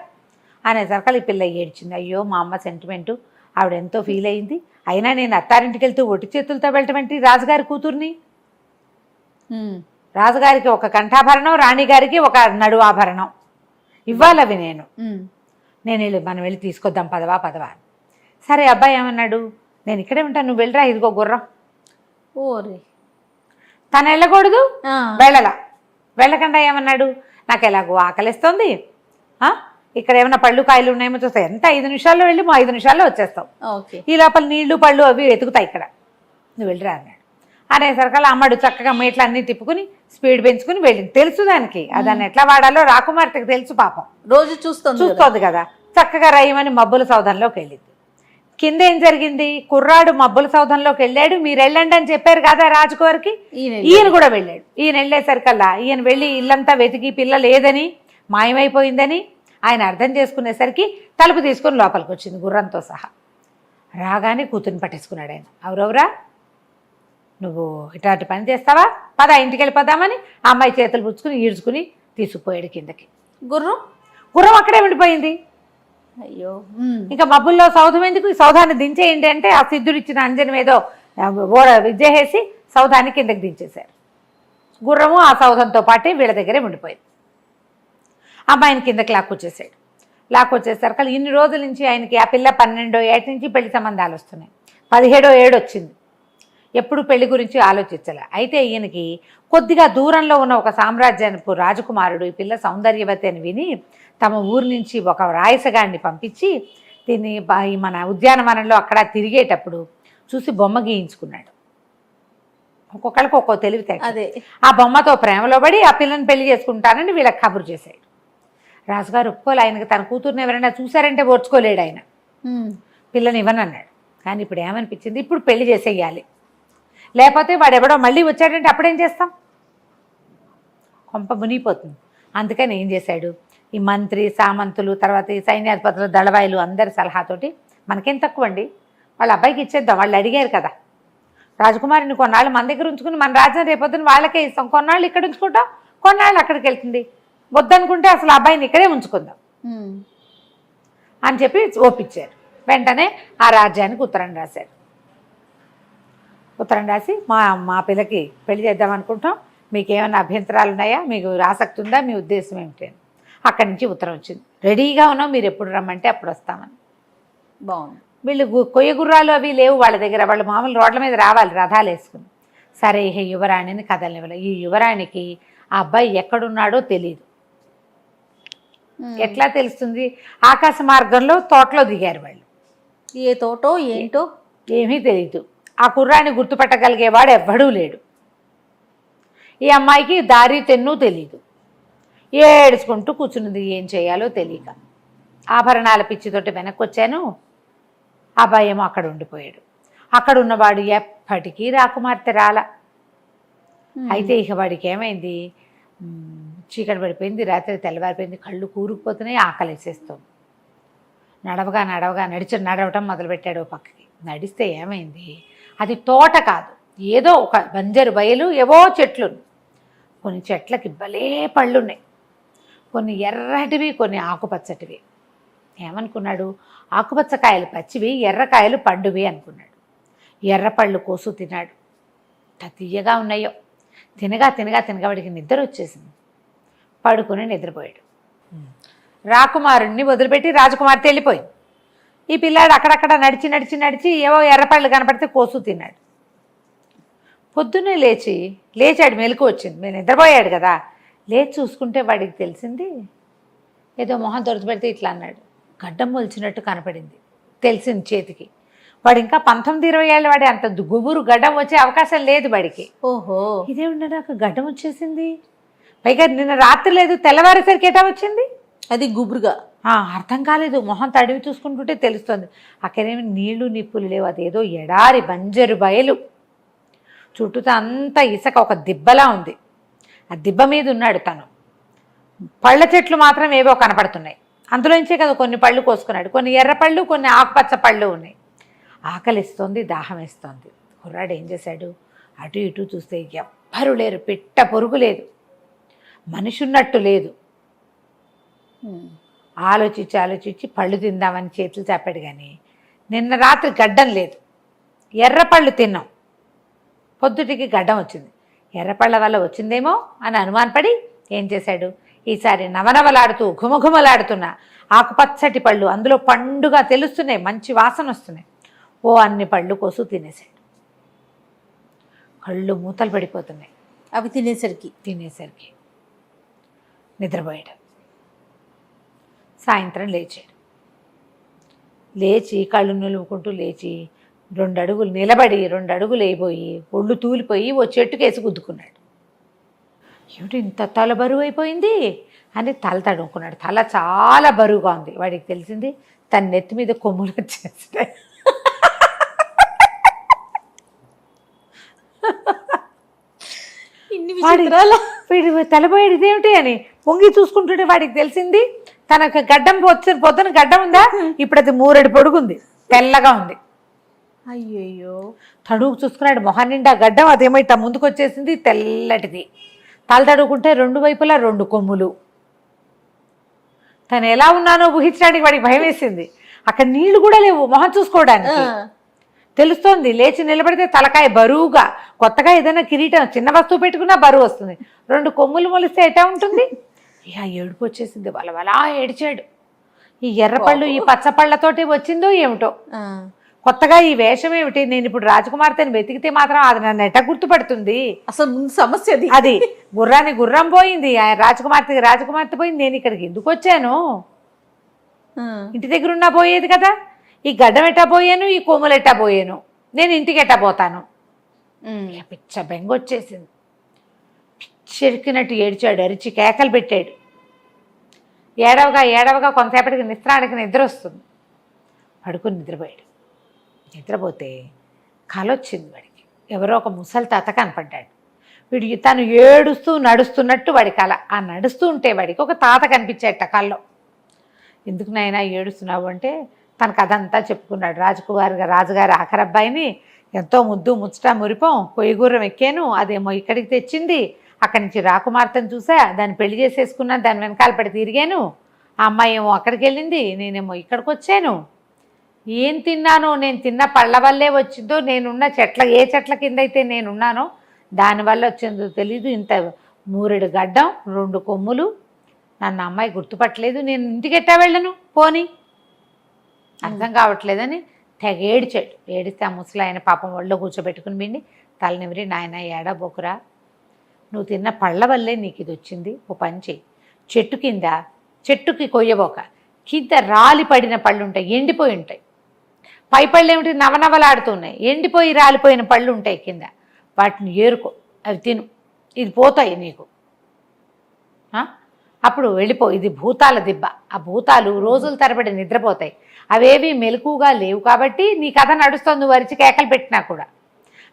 అనేసరికి ఈ పిల్ల ఏడ్చింది. అయ్యో మా అమ్మ సెంటిమెంటు, ఆవిడ ఎంతో ఫీల్ అయింది, అయినా నేను అత్తారింటికి వెళ్తూ ఒట్టి చేతులతో వెళ్ళటమేంటి, రాజుగారి కూతుర్ని, రాజుగారికి ఒక కంఠాభరణం, రాణిగారికి ఒక నడు ఆభరణం ఇవ్వాలి, అవి నేను మనం వెళ్ళి తీసుకొద్దాం పదవా. సరే అబ్బాయి ఏమన్నాడు, నేను ఇక్కడే ఉంటాను, నువ్వు వెళ్ళరా, ఇదిగో గుర్రం. ఓరే, తను వెళ్ళకూడదు, వెళ్ళకుండా ఏమన్నాడు, నాకు ఎలాగో ఆకలిస్తుంది, ఇక్కడ ఏమైనా పళ్ళు కాయలు ఉన్నాయేమో చూస్తాయి, ఎంత 5 నిమిషాల్లో వెళ్ళి 5 నిమిషాల్లో వచ్చేస్తాం, ఓకే. ఈ లోపల నీళ్లు పళ్ళు అవి వెతుకుతాయి ఇక్కడ, నువ్వు వెళ్ళిరా అన్నాడు. అనేసరికల్లా అమ్మడు చక్కగా మీట్లు అన్నీ తిప్పుకుని స్పీడ్ పెంచుకుని వెళ్ళింది. తెలుసు దానికి దాన్ని ఎట్లా వాడాలో, రాకుమార్తెకి తెలుసు పాపం, రోజు చూస్తోంది కదా. చక్కగా రయ్యమని మబ్బుల సౌధంలోకి వెళ్ళింది. కింద ఏం జరిగింది, కుర్రాడు మబ్బుల సౌధంలోకి వెళ్ళాడు, మీరు వెళ్ళండి అని చెప్పారు కదా రాజుగారికి, ఈయన కూడా వెళ్ళాడు. ఈయన వెళ్ళేసరికల్లా ఈయన వెళ్ళి ఇల్లంతా వెతికి పిల్ల లేదని మాయమైపోయిందని ఆయన అర్థం చేసుకునేసరికి తలుపు తీసుకుని లోపలికి వచ్చింది గుర్రంతో సహా. రాగానే కూతుర్ని పట్టేసుకున్నాడు ఆయన. ఎవరెవరా నువ్వు ఇట్లాంటి పని చేస్తావా, పద ఇంటికి వెళ్ళిపోదామని ఆ అమ్మాయి చేతులు పుచ్చుకుని ఈడ్చుకుని తీసుకుపోయాడు కిందకి. గుర్రం అక్కడే ఉండిపోయింది. అయ్యో, ఇంకా మబ్బుల్లో సౌధం ఎందుకు, ఈ సౌధాన్ని దించేయండి అంటే ఆ సిద్ధుడు ఇచ్చిన అంజనం ఏదో విద్యేసి సౌధాన్ని కిందకి దించేశారు. గుర్రము ఆ సౌధంతో పాటే వీళ్ళ దగ్గరే ఉండిపోయింది. అమ్మాయిని కిందకి లాక్కొచ్చేసరికి ఇన్ని రోజుల నుంచి ఆయనకి ఆ పిల్ల 12వ ఏట నుంచి పెళ్లి సంబంధాలు వస్తున్నాయి. 17వ ఏడు వచ్చింది, ఎప్పుడు పెళ్లి గురించి ఆలోచించాల. అయితే ఈయనకి కొద్దిగా దూరంలో ఉన్న ఒక సామ్రాజ్యానికి రాజకుమారుడు ఈ పిల్ల సౌందర్యవతి అని విని తమ ఊరు నుంచి ఒక రాయసగాడిని పంపించి దీన్ని మన ఉద్యానవనంలో అక్కడ తిరిగేటప్పుడు చూసి బొమ్మ గీయించుకున్నాడు. ఒక్కొక్కరికి ఒక్కో తెలివితే అదే ఆ బొమ్మతో ప్రేమలో పడి ఆ పిల్లని పెళ్లి చేసుకుంటానని వీళ్ళకి కబురు చేశాడు. రాజుగారు ఒప్పుకోలే. ఆయనకి తన కూతుర్ని ఎవరైనా చూసారంటే ఓర్చుకోలేడు ఆయన. పిల్లని ఇవ్వనన్నాడు. కానీ ఇప్పుడు ఏమనిపించింది, ఇప్పుడు పెళ్లి చేసేయాలి, లేకపోతే వాడు ఎవడో మళ్ళీ వచ్చాడంటే అప్పుడేం చేస్తాం, కొంప మునిగిపోతుంది. అందుకని ఏం చేశాడు, ఈ మంత్రి సామంతులు తర్వాత ఈ సైన్యాధిపతులు దళవాయిలు అందరి సలహాతోటి మనకేం తక్కువ అండి, వాళ్ళ అబ్బాయికి ఇచ్చేద్దాం, వాళ్ళు అడిగారు కదా, రాజకుమారిని కొన్నాళ్ళు మన దగ్గర ఉంచుకుని మన రాజ్యం రేపొద్దున వాళ్ళకే ఇస్తాం, కొన్నాళ్ళు ఇక్కడ ఉంచుకుంటాం, కొన్నాళ్ళు అక్కడికి వెళ్తుంది, వద్దనుకుంటే అసలు అబ్బాయిని ఇక్కడే ఉంచుకుందాం అని చెప్పి ఒప్పించారు. వెంటనే ఆ రాజ్యానికి ఉత్తరం రాశారు. ఉత్తరం రాసి మా పిల్లకి పెళ్లి చేద్దాం అనుకుంటాం, మీకు ఏమైనా అభ్యంతరాలు ఉన్నాయా, మీకు ఆసక్తి ఉందా, మీ ఉద్దేశం ఏమిటి అని. అక్కడి నుంచి ఉత్తరం వచ్చింది, రెడీగా ఉన్నాం, మీరు ఎప్పుడు రమ్మంటే అప్పుడు వస్తామని. బాగుంది. వీళ్ళు కొయ్య గుర్రాలు అవి లేవు వాళ్ళ దగ్గర, వాళ్ళు మామూలు రోడ్ల మీద రావాలి రథాలు వేసుకుని. సరే ఈ యువరాణిని కదలనివ్వాలి. ఈ యువరాణికి ఆ అబ్బాయి ఎక్కడున్నాడో తెలియదు. ఎట్లా తెలుస్తుంది, ఆకాశ మార్గంలో తోటలో దిగారు వాళ్ళు. ఏ తోటో ఏంటో ఏమీ తెలియదు. ఆ కుర్రాన్ని గుర్తుపట్టగలిగేవాడు ఎవ్వడూ లేడు. ఈ అమ్మాయికి దారి తెన్ను తెలీదు. ఏడుచుకుంటూ కూర్చున్నది, ఏం చేయాలో తెలియక. ఆభరణాల పిచ్చితోటి వెనక్కి వచ్చాను, అబ్బాయి ఏమో అక్కడ ఉండిపోయాడు. అక్కడ ఉన్నవాడు ఎప్పటికీ రాకుమార్తె రాల. అయితే ఇక వాడికి ఏమైంది, చీకటి పడిపోయింది, రాత్రి తెల్లవారిపోయింది, కళ్ళు కూరుకుపోతున్నాయి, ఆకలేసేస్తుంది. నడవగా నడవటం మొదలుపెట్టాడు పక్కకి. నడిస్తే ఏమైంది, అది తోట కాదు, ఏదో ఒక బంజరు బయలు, ఏవో చెట్లు. కొన్ని చెట్లకి భలే పళ్ళున్నాయి, కొన్ని ఎర్రటివి, కొన్ని ఆకుపచ్చటివి. ఏమనుకున్నాడు, ఆకుపచ్చకాయలు పచ్చివి, ఎర్రకాయలు పండువి అనుకున్నాడు. ఎర్రపళ్ళు కోసు తిన్నాడు. ఎంత తీయగా ఉన్నాయో. తినగా వాడికి నిద్ర వచ్చేసింది. పడుకుని నిద్రపోయాడు. రాకుమారుణ్ణి వదిలిపెట్టి రాజకుమార్తె వెళ్ళిపోయింది. ఈ పిల్లాడు అక్కడక్కడ నడిచి ఏవో ఎర్రపళ్ళు కనపడితే కోసు తిన్నాడు. పొద్దున్నే లేచాడు, మెలకు వచ్చింది, మేము నిద్రపోయాడు కదా. లేచి చూసుకుంటే వాడికి తెలిసింది, ఏదో మొహం దొరకబెడితే ఇట్లా అన్నాడు, గడ్డం మొలిచినట్టు కనపడింది. తెలిసింది చేతికి. వాడు ఇంకా 19-20 ఏళ్ళ వాడి, అంత గుబురు గడ్డం వచ్చే అవకాశం లేదు వాడికి. ఓహో, ఇదేమిటో నాకు గడ్డం వచ్చేసింది, పైగా నిన్న రాత్రి లేదు, తెల్లవారేసరికి ఎటా వచ్చింది, అది గుబురుగా. అర్థం కాలేదు. మొహం తడివి చూసుకుంటుంటే తెలుస్తుంది. అక్కడేమి నీళ్లు నిప్పులు లేవు, అదేదో ఎడారి బంజరు బయలు, చుట్టూతో అంతా ఇసుక, ఒక దిబ్బలా ఉంది. ఆ దిబ్బ మీద ఉన్నాడు తను. పళ్ళ చెట్లు మాత్రం ఏవో కనపడుతున్నాయి. అందులోంచే కదా కొన్ని పళ్ళు కోసుకున్నాడు. కొన్ని ఎర్రపళ్ళు, కొన్ని ఆకుపచ్చ పళ్ళు ఉన్నాయి. ఆకలిస్తోంది, దాహం వేస్తోంది. కుర్రాడు ఏం చేశాడు, అటు ఇటు చూస్తే ఎవ్వరూ లేరు, పిట్ట పొరుగు లేదు, మనిషి ఉన్నట్టు లేదు. ఆలోచించి పళ్ళు తిందామని చేతులు చాపాడు. కానీ నిన్న రాత్రి గడ్డం లేదు, ఎర్రపళ్ళు తిన్నాం, పొద్దుటికి గడ్డం వచ్చింది. ఎర్రపళ్ళ వల్ల వచ్చిందేమో అని అనుమానపడి ఏం చేశాడు, ఈసారి నవనవలాడుతూ ఘుమఘుమలాడుతున్న ఆకుపచ్చటి పళ్ళు, అందులో పండుగ తెలుస్తున్నాయి, మంచి వాసన వస్తున్నాయి, అన్ని పళ్ళు కోసు తినేశాడు. కళ్ళు మూతలు పడిపోతున్నాయి అవి తినేసరికి. నిద్రపోయాడు. సాయంత్రం లేచి కళ్ళు నిలువుకుంటూ లేచి 2 అడుగులు నిలబడి 2 అడుగులు వేయబోయి ఒళ్ళు తూలిపోయి ఓ చెట్టుకేసి గుద్దుకున్నాడు. ఏమిటి ఇంత తల బరువు అయిపోయింది అని తల తడుముకున్నాడు. తల చాలా బరువుగా ఉంది. వాడికి తెలిసింది తన నెత్తి మీద కొమ్ములు వచ్చేస్తాయి. వీడి తలపోయాడు ఇదేమిటి అని పొంగి చూసుకుంటుంటే వాడికి తెలిసింది తనకు గడ్డం పొద్దున గడ్డం ఉందా, ఇప్పుడు అది 3 అడి పొడుగుంది, తెల్లగా ఉంది. అయ్యయ్యో తడుగు చూసుకున్నాడు. మొహం నిండా గడ్డం, అదేమో ఇట్లా ముందుకు వచ్చేసింది, తెల్లటిది. తల తడుగుకుంటే 2 వైపులా 2 కొమ్ములు. తను ఎలా ఉన్నానో ఊహించడానికి వాడికి భయం వేసింది. అక్కడ నీళ్లు కూడా లేవు మొహం చూసుకోవడానికి. తెలుస్తోంది లేచి నిలబడితే తలకాయ బరువుగా, కొత్తగా ఏదైనా కిరీటం చిన్న వస్తువు పెట్టుకున్నా బరువు వస్తుంది. 2 కొమ్ములు మొలిస్తే ఎటా ఉంటుంది? ఇక ఏడుపు వచ్చేసింది. అలా ఏడిచాడు. ఈ ఎర్రపళ్ళు ఈ పచ్చపళ్ళతోటి వచ్చిందో ఏమిటో, కొత్తగా ఈ వేషం ఏమిటి, నేను ఇప్పుడు రాజకుమార్తెని వెతికితే మాత్రం అది నన్ను ఎట్ట గుర్తుపడుతుంది? అసలు ముందు సమస్య అది గుర్రం పోయింది, రాజకుమార్తె పోయింది, నేను ఇక్కడికి ఎందుకు వచ్చాను? ఇంటి దగ్గర ఉన్నా పోయేది కదా. ఈ గడ్డం ఎట్టా పోయాను, ఈ కొమ్ములు ఎట్టా పోయాను, నేను ఇంటికి ఎట్టా పోతాను? పిచ్చ బెంగ వచ్చేసింది. పిచ్చెరికినట్టు ఏడ్చాడు, అరిచి కేకలు పెట్టాడు. ఏడవగా కొంతసేపటికి నిద్ర వస్తుంది. పడుకుని నిద్రపోయాడు. నిద్రపోతే కల వచ్చింది వాడికి. ఎవరో ఒక ముసలి తాత కనపడ్డాడు. వీడికి తను ఏడుస్తూ నడుస్తున్నట్టు వాడి కల. ఆ నడుస్తూ ఉంటే వాడికి ఒక తాత కనిపించేట కల్లో. ఎందుకు నాయనా ఏడుస్తున్నావు అంటే తన కథ అంతా చెప్పుకున్నాడు. రాజుగారి ఆఖరబ్బాయిని ఎంతో ముద్దు ముచ్చట మురిపం కొయ్యగూర్రం ఎక్కాను, అదేమో ఇక్కడికి తెచ్చింది, అక్కడి నుంచి రాకుమార్తెను చూసా, దాన్ని పెళ్లి చేసేసుకున్నాను, దాని వెనకాల పడి తిరిగాను, ఆ అమ్మాయి ఏమో అక్కడికి వెళ్ళింది, నేనేమో ఇక్కడికి వచ్చాను. ఏం తిన్నానో, నేను తిన్న పళ్ళ వల్లే వచ్చిందో, నేనున్న ఏ చెట్ల కింద అయితే నేనున్నానో దానివల్ల వచ్చిందో తెలీదు, ఇంత 3 గడ్డం 2 కొమ్ములు, నన్ను అమ్మాయి గుర్తుపట్టలేదు, నేను ఇంటికి ఎట్టా వెళ్ళను పోని అర్థం కావట్లేదని తెగ ఏడిచాడు. ఏడిస్తే ఆ ముసలాయన పాపం ఒళ్ళో కూర్చోబెట్టుకుని పిండి తలనివరి, నాయన ఏడబోకురా, నువ్వు తిన్న పళ్ళ వల్లే నీకు ఇది వచ్చింది, ఓ పని చెయ్యి, చెట్టుకి కొయ్యబోక, కింద రాలి పడిన పళ్ళు ఉంటాయి, ఎండిపోయి ఉంటాయి, పై పళ్ళు ఏమిటి నవనవలాడుతున్నాయి, ఎండిపోయి రాలిపోయిన పళ్ళు ఉంటాయి కింద, వాటిని ఏరుకో, అవి తిను, ఇది పోతాయి నీకు, అప్పుడు వెళ్ళిపో. ఇది భూతాల దిబ్బ, ఆ భూతాలు రోజుల తరబడి నిద్రపోతాయి, అవేవి మెలకుగా లేవు కాబట్టి నీ కథ నడుస్తుంది, నువ్వు అరిచి కేకలు పెట్టినా కూడా.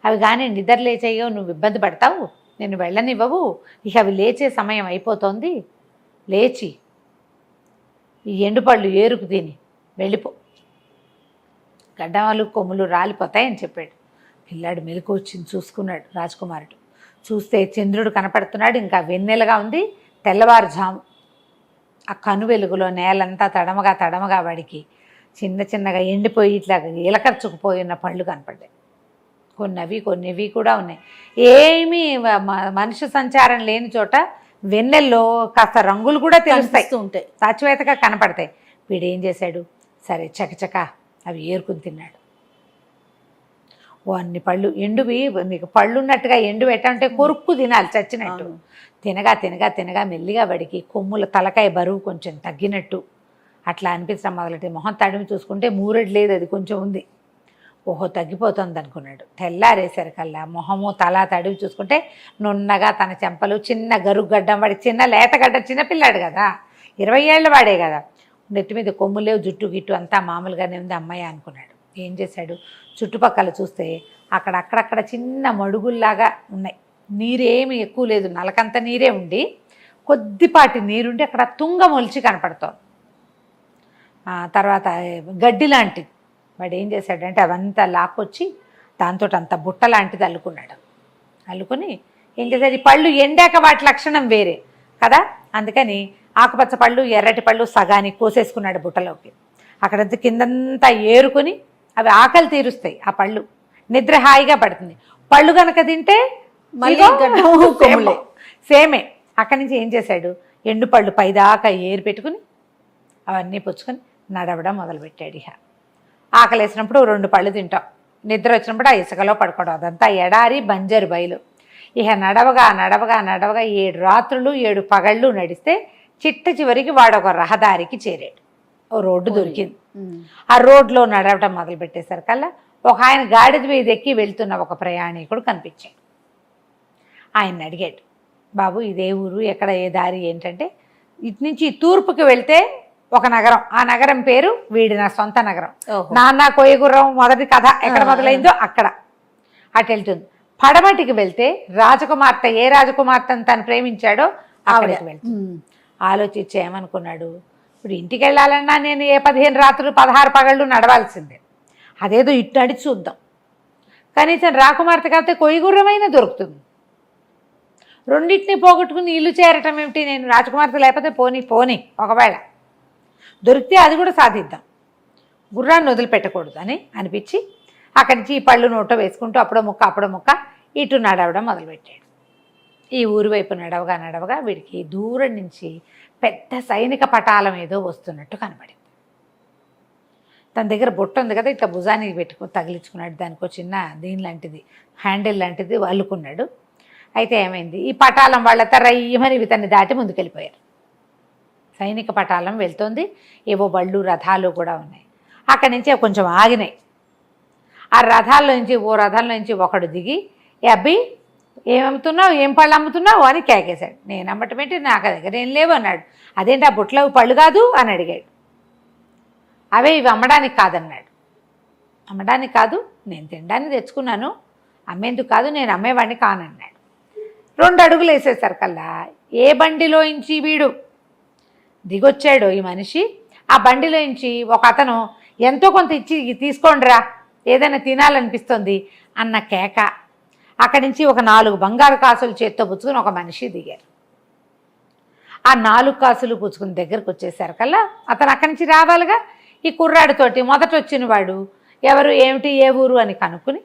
అవి కానీ నిద్ర లేచేయో నువ్వు ఇబ్బంది పడతావు, నేను వెళ్ళనివ్వవు, ఇక అవి లేచే సమయం అయిపోతుంది, లేచి ఈ ఎండుపళ్ళు ఏరుకు తిని వెళ్ళిపో, గడ్డమాలు కొమ్ములు రాలిపోతాయని చెప్పాడు. పిల్లాడు మెలకు వచ్చింది, చూసుకున్నాడు రాజకుమారుడు. చూస్తే చంద్రుడు కనపడుతున్నాడు, ఇంకా వెన్నెలగా ఉంది, తెల్లవారుజాము. ఆ కను వెలుగులో నేలంతా తడమగా వాడికి చిన్నగా ఎండిపోయి ఇట్లా ఇలకర్చుకుపోయిన పళ్ళు కనపడ్డాయి. కొన్నివి కూడా ఉన్నాయి. ఏమీ మనిషి సంచారం లేని చోట వెన్నెల్లో కాస్త రంగులు కూడా తెలుస్తూ ఉంటాయి, సాచివేతగా కనపడతాయి. వీడేం చేశాడు, సరే చకచక అవి ఏరుకుని తిన్నాడు. అన్ని పళ్ళు ఎండువి, నీకు పళ్ళు ఉన్నట్టుగా ఎండు పెట్టంటే కొరుక్కు తినాలి చచ్చినట్టు. తినగా మెల్లిగా వాడికి కొమ్ముల తలకాయ బరువు కొంచెం తగ్గినట్టు అట్లా అనిపించడం మొదలెట్టి. మొహం తడిమి చూసుకుంటే 3 లేదు, అది కొంచెం ఉంది. ఓహో తగ్గిపోతుంది అనుకున్నాడు. తెల్లారేసరికల్లా మొహము తల తడివి చూసుకుంటే నున్నగా తన చెంపలు, చిన్న గరుగడ్డం, వాడికి చిన్న లేతగడ్డ, చిన్నపిల్లాడు కదా, 20 ఏళ్ళ వాడే కదా, నెత్తి మీద కొమ్ములు లేవు, జుట్టు గిట్టు అంతా మామూలుగానే ఉంది, అమ్మాయి అనుకున్నాడు. ఏం చేశాడు, చుట్టుపక్కల చూస్తే అక్కడక్కడ చిన్న మడుగుల్లాగా ఉన్నాయి, నీరేమి ఎక్కువ లేదు, నలకంత నీరే ఉండి కొద్దిపాటి నీరుండి అక్కడ తుంగ మొలిచి కనపడుతోంది. తర్వాత గడ్డి లాంటిది. వాడు ఏం చేశాడంటే అవంతా లాక్కొచ్చి దాంతో అంత బుట్ట లాంటిది అల్లుకున్నాడు. అల్లుకొని ఏం చేశాడు, ఈ పళ్ళు ఎండాక వాటి లక్షణం వేరే కదా, అందుకని ఆకుపచ్చ పళ్ళు ఎర్రటి పళ్ళు సగానికి కోసేసుకున్నాడు బుట్టలోకి. అక్కడంతా కిందంతా ఏరుకొని అవి ఆకలి తీరుస్తాయి, ఆ పళ్ళు నిద్ర హాయిగా పడుతుంది. పళ్ళు కనుక తింటే సేమే. అక్కడి నుంచి ఏం చేశాడు, ఎండు పళ్ళు పైదాకా ఏరు పెట్టుకుని అవన్నీ పుచ్చుకొని నడవడం మొదలుపెట్టాడు. ఇక ఆకలి వేసినప్పుడు 2 పళ్ళు తింటాం, నిద్ర వచ్చినప్పుడు ఆ ఇసుకలో పడుకోవడం, అదంతా ఎడారి బంజరు బయలు. ఇక నడవగా నడవగా నడవగా 7 రాత్రులు 7 పగళ్ళు నడిస్తే చిట్ట చివరికి వాడు ఒక రహదారికి చేరాడు. ఓ రోడ్డు దొరికింది. ఆ రోడ్లో నడవటం మొదలు పెట్టేసరికల్లా ఒక ఆయన గాడిద మీద ఎక్కి వెళ్తున్న ఒక ప్రయాణికుడు కనిపించాడు. ఆయన్ని అడిగాడు, బాబు ఇదే ఊరు, ఎక్కడ ఏ దారి ఏంటంటే, ఇటు నుంచి తూర్పుకి వెళ్తే ఒక నగరం, ఆ నగరం పేరు వీడి నా సొంత నగరం, నాన్న కోయగుర్రం మొదటి కథ ఎక్కడ మొదలైందో అక్కడ, అటు వెళ్తుంది. పడమటికి వెళ్తే రాజకుమార్తె, ఏ రాజకుమార్తెను తను ప్రేమించాడో అక్కడికి వెళ్తుంది. ఆలోచించి ఏమనుకున్నాడు, ఇప్పుడు ఇంటికి వెళ్ళాలన్నా నేను ఏ 15 రాత్రులు 16 పగళ్ళు నడవాల్సిందే, అదేదో ఇటు నడిచి చూద్దాం, కనీసం రాకుమార్తె కాకపోతే కొయ్యగుర్రమైనా దొరుకుతుంది. రెండింటిని పోగొట్టుకుని ఇల్లు చేరటం ఏమిటి, నేను రాజకుమార్తె లేకపోతే పోనీ ఒకవేళ దొరికితే అది కూడా సాధిద్దాం, గుర్రాన్ని వదిలిపెట్టకూడదు అని అనిపించి అక్కడి నుంచి ఈ పళ్ళు నోటో వేసుకుంటూ అప్పుడో ముక్క ఇటు నడవడం మొదలుపెట్టాడు. ఈ ఊరు వైపు నడవగా నడవగా వీడికి దూరం నుంచి పెద్ద సైనిక పటాలం ఏదో వస్తున్నట్టు కనబడింది. తన దగ్గర బొట్టు ఉంది కదా, ఇట్లా భుజానికి పెట్టుకుని తగిలించుకున్నాడు, దానికి చిన్న దీని లాంటిది హ్యాండిల్ లాంటిది అల్లుకున్నాడు. అయితే ఏమైంది, ఈ పటాలం వాళ్ళ రయ్యమని ఇతన్ని దాటి ముందుకెళ్ళిపోయారు. సైనిక పటాలం వెళ్తోంది, ఏవో బళ్ళు రథాలు కూడా ఉన్నాయి. అక్కడి నుంచి కొంచెం ఆగినాయి. ఆ రథాల్లో నుంచి ఒకడు దిగి, అబ్బి ఏమమ్ముతున్నావు, ఏం పళ్ళు అమ్ముతున్నావు అని కేకేశాడు. నేను అమ్మటం ఏంటి, నాకు దగ్గర ఏం లేవు అన్నాడు. అదేంటి ఆ బుట్టలో పళ్ళు కాదు అని అడిగాడు. అవే ఇవి అమ్మడానికి కాదన్నాడు. అమ్మడానికి కాదు, నేను తినడానికి తెచ్చుకున్నాను, అమ్మేందుకు కాదు, నేను అమ్మేవాడిని కానన్నాడు. 2 అడుగులు వేసేసరికల్లా ఏ బండిలోంచి వీడు దిగొచ్చాడో ఈ మనిషి, ఆ బండిలోంచి ఒక అతను ఎంతో కొంత ఇచ్చి తీసుకోండిరా ఏదైనా తినాలనిపిస్తుంది అన్న కేక. అక్కడి నుంచి ఒక 4 బంగారు కాసులు చేత్తో పుచ్చుకుని ఒక మనిషి దిగారు. ఆ 4 కాసులు పుచ్చుకుని దగ్గరకు వచ్చేసరికల్లా అతను అక్కడి నుంచి రావాలిగా. ఈ కుర్రాడితోటి మొదట వచ్చిన వాడు ఎవరు, ఏమిటి, ఏ ఊరు అని కనుక్కుని,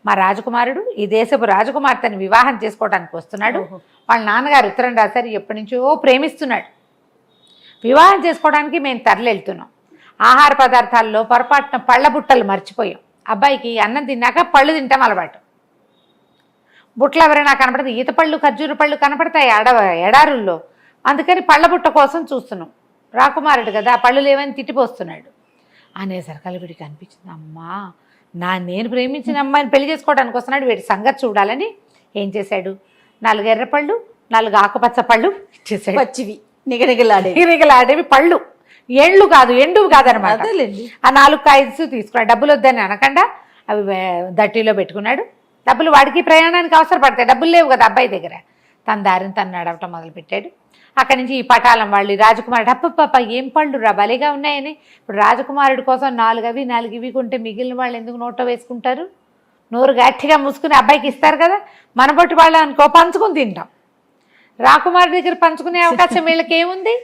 మా రాజకుమారుడు ఈ దేశపు రాజకుమార్తెని వివాహం చేసుకోవడానికి వస్తున్నాడు, వాళ్ళ నాన్నగారు ఉత్తరం రాశారు, ఎప్పటి నుంచో ప్రేమిస్తున్నాడు, వివాహం చేసుకోవడానికి మేము తరలివెళ్తున్నాం, ఆహార పదార్థాల్లో పొరపాటున పళ్ళ బుట్టలు మర్చిపోయాం, అబ్బాయికి అన్నం తిన్నాక పళ్ళు తింటాం అలవాటు, బుట్టలు ఎవరైనా కనపడితే ఈత పళ్ళు ఖర్జూర పళ్ళు కనపడతాయి ఎడారుల్లో, అందుకని పళ్ళ బుట్ట కోసం చూస్తున్నాం, రాకుమారుడు కదా పళ్ళు లేవని తిట్టిపోస్తున్నాడు అనేసరికి వీడికి అనిపించింది, అమ్మా నేను ప్రేమించిన అమ్మాయిని పెళ్లి చేసుకోవడానికి వస్తున్నాడు, వీడి సంగతి చూడాలని ఏం చేశాడు, 4 ఎర్రపళ్ళు 4 ఆకుపచ్చ పళ్ళు ఇచ్చేసాడు. పచ్చివి నిగనిగలాడేవి పళ్ళు, ఎండ్లు కాదు, ఎండువు కాదనమాట. ఆ 4 కాయలు తీసుకున్నాడు. డబ్బులు వద్దని అనకుండా అవి దట్టిలో పెట్టుకున్నాడు. డబ్బులు వాడికి ప్రయాణానికి అవసరపడతాయి, డబ్బులు లేవు కదా అబ్బాయి దగ్గర. తన దారిని తను నడవటం మొదలుపెట్టాడు. అక్కడి నుంచి ఈ పటాలం వాళ్ళు రాజకుమారుడు, అప్పప్ప ఏం పళ్ళు రా భలేగా ఉన్నాయని. ఇప్పుడు రాజకుమారుడి కోసం 4 అవి 4 ఇవి కొంటే మిగిలిన వాళ్ళు ఎందుకు నోట్లో వేసుకుంటారు, నోరు గట్టిగా మూసుకుని అబ్బాయికి ఇస్తారు కదా, మన బొట్టు వాళ్ళు అనుకో పంచుకుని తింటాం, రాకుమారుడి దగ్గర పంచుకునే అవకాశం వీళ్ళకి ఏముంది.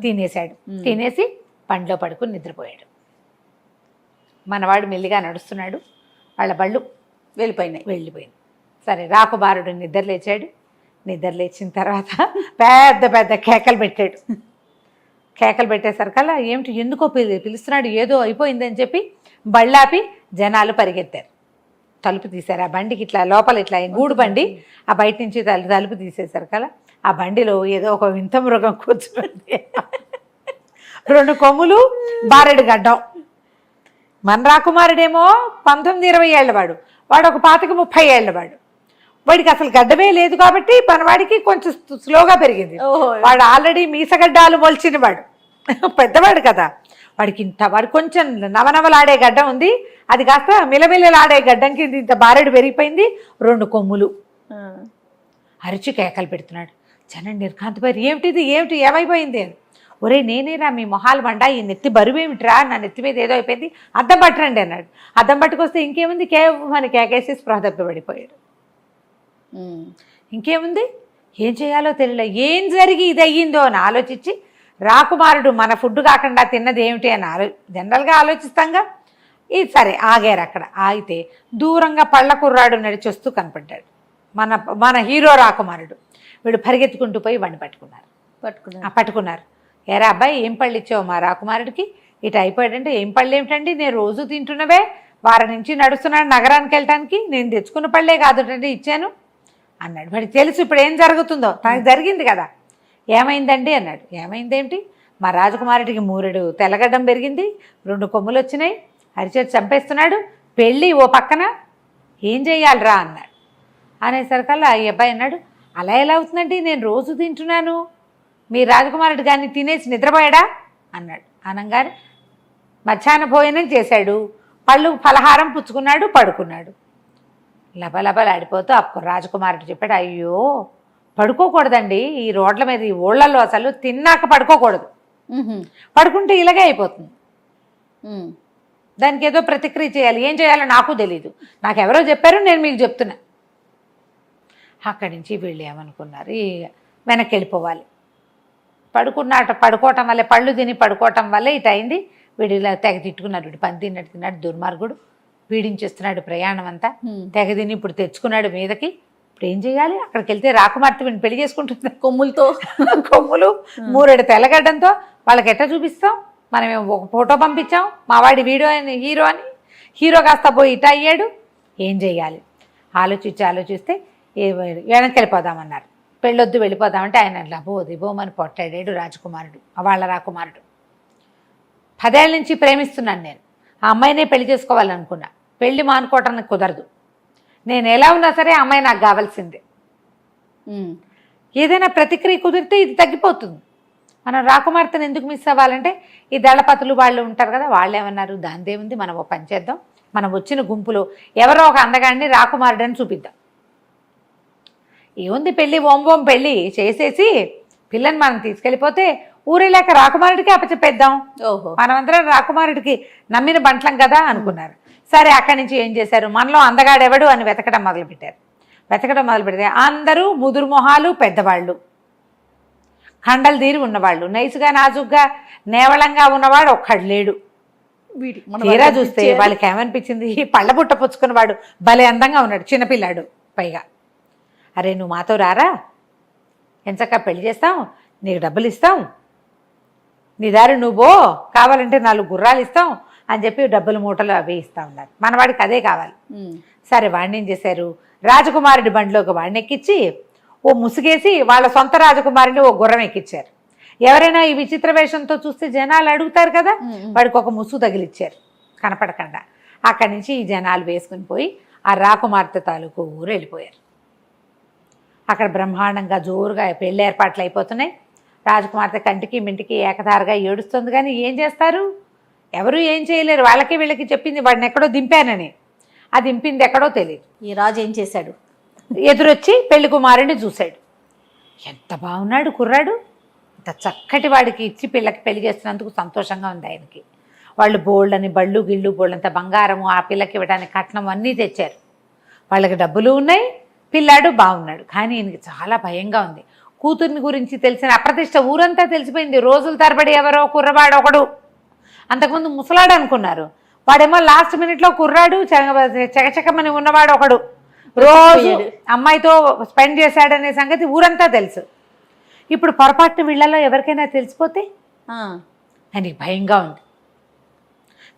తినేశాడు. తినేసి పండ్లో పడుకుని నిద్రపోయాడు. మనవాడు మెల్లిగా నడుస్తున్నాడు, వాళ్ళ బళ్ళు వెళ్ళిపోయింది. సరే రాకుమారుడు నిద్ర లేచాడు. నిద్ర లేచిన తర్వాత పెద్ద పెద్ద కేకలు పెట్టాడు. కేకలు పెట్టేసరికల్లా ఏమిటి, ఎందుకో పిలుస్తున్నాడు, ఏదో అయిపోయిందని చెప్పి బళ్ళాపి జనాలు పరిగెత్తారు. తలుపు తీశారు. ఆ బండికి ఇట్లా లోపల ఇట్లా గూడు బండి, ఆ బయట నుంచి తలుపు తీసేసరికల్లా ఆ బండిలో ఏదో ఒక వింత మృగం కూర్చుంది. 2 కొమ్ములు, బారెడు గడ్డం. మన రాకుమారుడేమో 19-20 ఏళ్ళ వాడు ఒక 25-30 ఏళ్ళ వాడు. వాడికి అసలు గడ్డమే లేదు కాబట్టి మనవాడికి కొంచెం స్లోగా పెరిగింది. వాడు ఆల్రెడీ మీసగడ్డాలు మొలిచిన వాడు, పెద్దవాడు కదా, వాడికి కొంచెం నవనవలాడే గడ్డం ఉంది, అది కాస్త మిలమిలలాడే గడ్డంకి ఇంత బారెడు పెరిగిపోయింది. 2 కొమ్ములు. అరిచి కేకలు పెడుతున్నాడు. జనం నిర్ఘాంతపోయారు, ఏమిటి ఏమైపోయింది అని. ఒరే నేనేరా మీ మొహాలు మండా, ఈ నెత్తి బరువేమిట్రా, నా నెత్తి మీద ఏదో అయిపోయింది, అద్దం పట్టరండి అన్నాడు. అద్దం పట్టుకొస్తే ఇంకేముంది, కేవని కేకేసి స్పృహ తప్పిపడిపోయాడు. ఇంకేముంది, ఏం చేయాలో తెలియలే, ఏం జరిగి ఇది అయ్యిందో అని ఆలోచించి, రాకుమారుడు మన ఫుడ్ కాకుండా తిన్నది ఏమిటి అని జనరల్గా ఆలోచిస్తాంగా. ఇది సరే ఆగారు. అక్కడ ఆగితే దూరంగా పళ్ళ కుర్రాడు నడిచొస్తూ కనపడ్డాడు. మన హీరో రాకుమారుడు. వీడు పరిగెత్తుకుంటూ పోయి బండి పట్టుకున్నారు. ఏరా అబ్బాయి ఏం పళ్ళు ఇచ్చావు మా రాకుమారుడికి, ఇటు అయిపోయాడంటే, ఏం పళ్ళు ఏమిటండి, నేను రోజు తింటున్నవే, వారం నుంచి నడుస్తున్నాడు నగరానికి వెళ్ళటానికి, నేను తెచ్చుకున్న పళ్ళే కాదుటండి ఇచ్చాను అన్నాడు. వాడికి తెలుసు ఇప్పుడు ఏం జరుగుతుందో, తనకు జరిగింది కదా. ఏమైందండి అన్నాడు. ఏమైందేంటి, మా రాజకుమారుడికి 3 తెల్లగడ్డం పెరిగింది, 2 కొమ్ములు వచ్చినాయి, అరిచేతి చంపేస్తున్నాడు, పెళ్ళి ఓ పక్కన, ఏం చెయ్యాలిరా అన్నాడు. అనేసరికల్లా ఈ అబ్బాయి అన్నాడు, అలా ఎలా అవుతుందండి, నేను రోజు తింటున్నాను, మీ రాజకుమారుడు గారిని తినేసి నిద్రపోయాడా అన్నాడు. అనగానే మధ్యాహ్న భోజనం చేశాడు, పళ్ళు ఫలహారం పుచ్చుకున్నాడు, పడుకున్నాడు. లబలబలాడిపోతూ అప్పుడు రాజకుమారుడు చెప్పాడు, అయ్యో పడుకోకూడదండి ఈ రోడ్ల మీద, ఈ ఊళ్ళల్లో అసలు తిన్నాక పడుకోకూడదు, పడుకుంటే ఇలాగే అయిపోతుంది, దానికి ఏదో ప్రతిక్రియ చేయాలి, ఏం చేయాలో నాకు తెలీదు, నాకు ఎవరో చెప్పారు, నేను మీకు చెప్తున్నా. అక్కడి నుంచి వీళ్ళు ఏమనుకున్నారు, వెనక్కి వెళ్ళిపోవాలి. పడుకోవటం వల్లే, పళ్ళు తిని పడుకోవటం వల్లే ఇటు అయింది. వీడు ఇలా తెగ తిట్టుకున్నాడు, వీడు పని తిన్నట్టు తిన్నాడు, దుర్మార్గుడు పీడించేస్తున్నాడు ప్రయాణం అంతా, తెగ తిని ఇప్పుడు తెచ్చుకున్నాడు మీదకి. ఇప్పుడు ఏం చేయాలి, అక్కడికి వెళ్తే రాకుమార్తె వీడిని పెళ్లి చేసుకుంటుంది కొమ్ములతో, కొమ్ములు 3 తెల్లగడ్డంతో, వాళ్ళకి ఎట్లా చూపిస్తాం, మనం ఒక ఫోటో పంపించాం, మా వాడి వీడియో అని హీరో అని, హీరో కాస్త పోయి ఇట అయ్యాడు, ఏం చేయాలి ఆలోచిస్తే వెనక్కి వెళ్ళిపోదామన్నారు. పెళ్ళొద్దు వెళ్ళిపోదామంటే ఆయన అట్లా బోమని పొట్టాడాడు రాజకుమారుడు, వాళ్ళ రాకుమారుడు. 10 ఏళ్ళ నుంచి ప్రేమిస్తున్నాను నేను, ఆ అమ్మాయినే పెళ్లి చేసుకోవాలనుకున్నా, పెళ్లి మానుకోవటానికి కుదరదు, నేను ఎలా ఉన్నా సరే ఆ అమ్మాయి నాకు కావాల్సిందే, ఏదైనా ప్రతిక్రియ కుదిరితే ఇది తగ్గిపోతుంది, మనం రాకుమార్తెను ఎందుకు మిస్ అవ్వాలంటే ఈ దళపతులు వాళ్ళు ఉంటారు కదా, వాళ్ళు ఏమన్నారు, దానిదేముంది, మనం ఓ పని చేద్దాం, మనం వచ్చిన గుంపులో ఎవరో ఒక అందగాడిని రాకుమారుడని చూపిద్దాం, ఏముంది పెళ్ళి ఓం పెళ్ళి చేసేసి పిల్లని మనం తీసుకెళ్ళిపోతే ఊరేలాక రాకుమారుడికి అప్పచెప్పేద్దాం, మనమందరం రాకుమారుడికి నమ్మిన బంట్లం కదా అనుకున్నారు. సరే అక్కడి నుంచి ఏం చేశారు, మనలో అందగాడెవడు అని వెతకడం మొదలుపెట్టారు. వెతకడం మొదలు పెడితే అందరూ ముదురు మొహాలు, పెద్దవాళ్ళు, కండలు తీరి ఉన్నవాళ్ళు, నైసుగా నాజుగ్గా నేవళంగా ఉన్నవాడు ఒక్కడు లేడు. తీరా చూస్తే వాళ్ళకి ఏమనిపించింది, ఈ పళ్ళ బుట్ట పుచ్చుకున్నవాడు భలే అందంగా ఉన్నాడు, చిన్నపిల్లాడు పైగా. అరే నువ్వు మాతో రారా, ఎంచక్కా పెళ్లి చేస్తాం, నీకు డబ్బులు ఇస్తాం, నీ దారి నువ్వో, కావాలంటే 4 గుర్రాలు ఇస్తాం అని చెప్పి డబ్బులు మూటలు అవి ఇస్తా ఉన్నారు. మనవాడికి అదే కావాలి. సరే వాడిని ఏం చేశారు, రాజకుమారుడి బండిలోకి వాడిని ఎక్కించి ఓ ముసుగేసి వాళ్ళ సొంత రాజకుమారిని ఓ గుర్రం ఎక్కించారు. ఎవరైనా ఈ విచిత్ర వేషంతో చూస్తే జనాలు అడుగుతారు కదా, వాడికి ఒక ముసుగు తగిలిచ్చారు కనపడకుండా. అక్కడి నుంచి ఈ జనాలు వేసుకుని పోయి ఆ రాకుమార్తె తాలూకు ఊరు వెళ్ళిపోయారు. అక్కడ బ్రహ్మాండంగా జోరుగా పెళ్లి ఏర్పాట్లు అయిపోతున్నాయి. రాజకుమార్తె కంటికి మింటికి ఏకధారగా ఏడుస్తుంది, కానీ ఏం చేస్తారు, ఎవరు ఏం చేయలేరు. వాళ్ళకి వీళ్ళకి చెప్పింది వాడిని ఎక్కడో దింపానని, ఆ దింపింది ఎక్కడో తెలియదు. ఈ రాజు ఏం చేశాడు, ఎదురొచ్చి పెళ్లి కుమారుడిని చూశాడు. ఎంత బాగున్నాడు కుర్రాడు, ఇంత చక్కటి వాడికి ఇచ్చి పిల్లకి పెళ్లి చేస్తున్నందుకు సంతోషంగా ఉంది ఆయనకి. వాళ్ళు బోళ్ళని బళ్ళు గిళ్ళు బోళ్ళంత బంగారము ఆ పిల్లకి ఇవ్వడానికి కట్నం అన్నీ తెచ్చారు. వాళ్ళకి డబ్బులు ఉన్నాయి, పిల్లాడు బాగున్నాడు. కానీ ఈయనకి చాలా భయంగా ఉంది. కూతుర్ని గురించి తెలిసిన అప్రతిష్ట ఊరంతా తెలిసిపోయింది. రోజుల తరబడి ఎవరో కుర్రవాడు ఒకడు, అంతకుముందు ముసలాడు అనుకున్నారు, వాడేమో లాస్ట్ మినిట్లో కుర్రాడు చకచకమని ఉన్నవాడు ఒకడు, రోజు అమ్మాయితో స్పెండ్ చేశాడనే సంగతి ఊరంతా తెలుసు. ఇప్పుడు పొరపాటున వీళ్ళలో ఎవరికైనా తెలిసిపోతే ఆయనకి భయంగా ఉంది.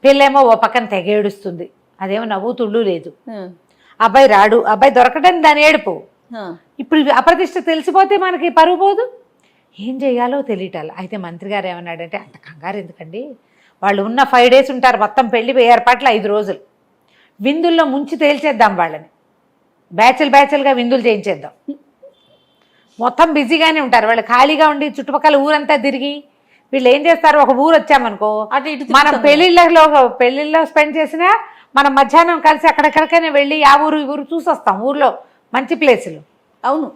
పిల్లేమో ఓ పక్కన తెగేడుస్తుంది, అదేమో నవ్వు తుళ్ళు లేదు. అబ్బాయి రాడు, అబ్బాయి దొరకడని దాని ఏడుపు. ఇప్పుడు అప్రతిష్ట తెలిసిపోతే మనకి పరువు పోదు, ఏం చేయాలో తెలియటాలి. అయితే మంత్రి గారు ఏమన్నాడంటే, అంత కంగారు ఎందుకండి, వాళ్ళు ఉన్న 5 days ఉంటారు, మొత్తం పెళ్లి ఏర్పాట్లు 5 రోజులు, విందుల్లో ముంచి తేల్చేద్దాం వాళ్ళని, బ్యాచ్లుగా విందులు చేయించేద్దాం. మొత్తం బిజీగానే ఉంటారు వాళ్ళు, ఖాళీగా ఉండి చుట్టుపక్కల ఊరంతా తిరిగి వీళ్ళు ఏం చేస్తారు, ఒక ఊరు వచ్చామనుకో, మనం పెళ్ళిళ్ళలో స్పెండ్ చేసినా మనం మధ్యాహ్నం కలిసి అక్కడెక్కడికైనా వెళ్ళి ఆ ఊరు ఈ ఊరు చూసొస్తాం. ఊర్లో మంచి ప్లేసులు అవును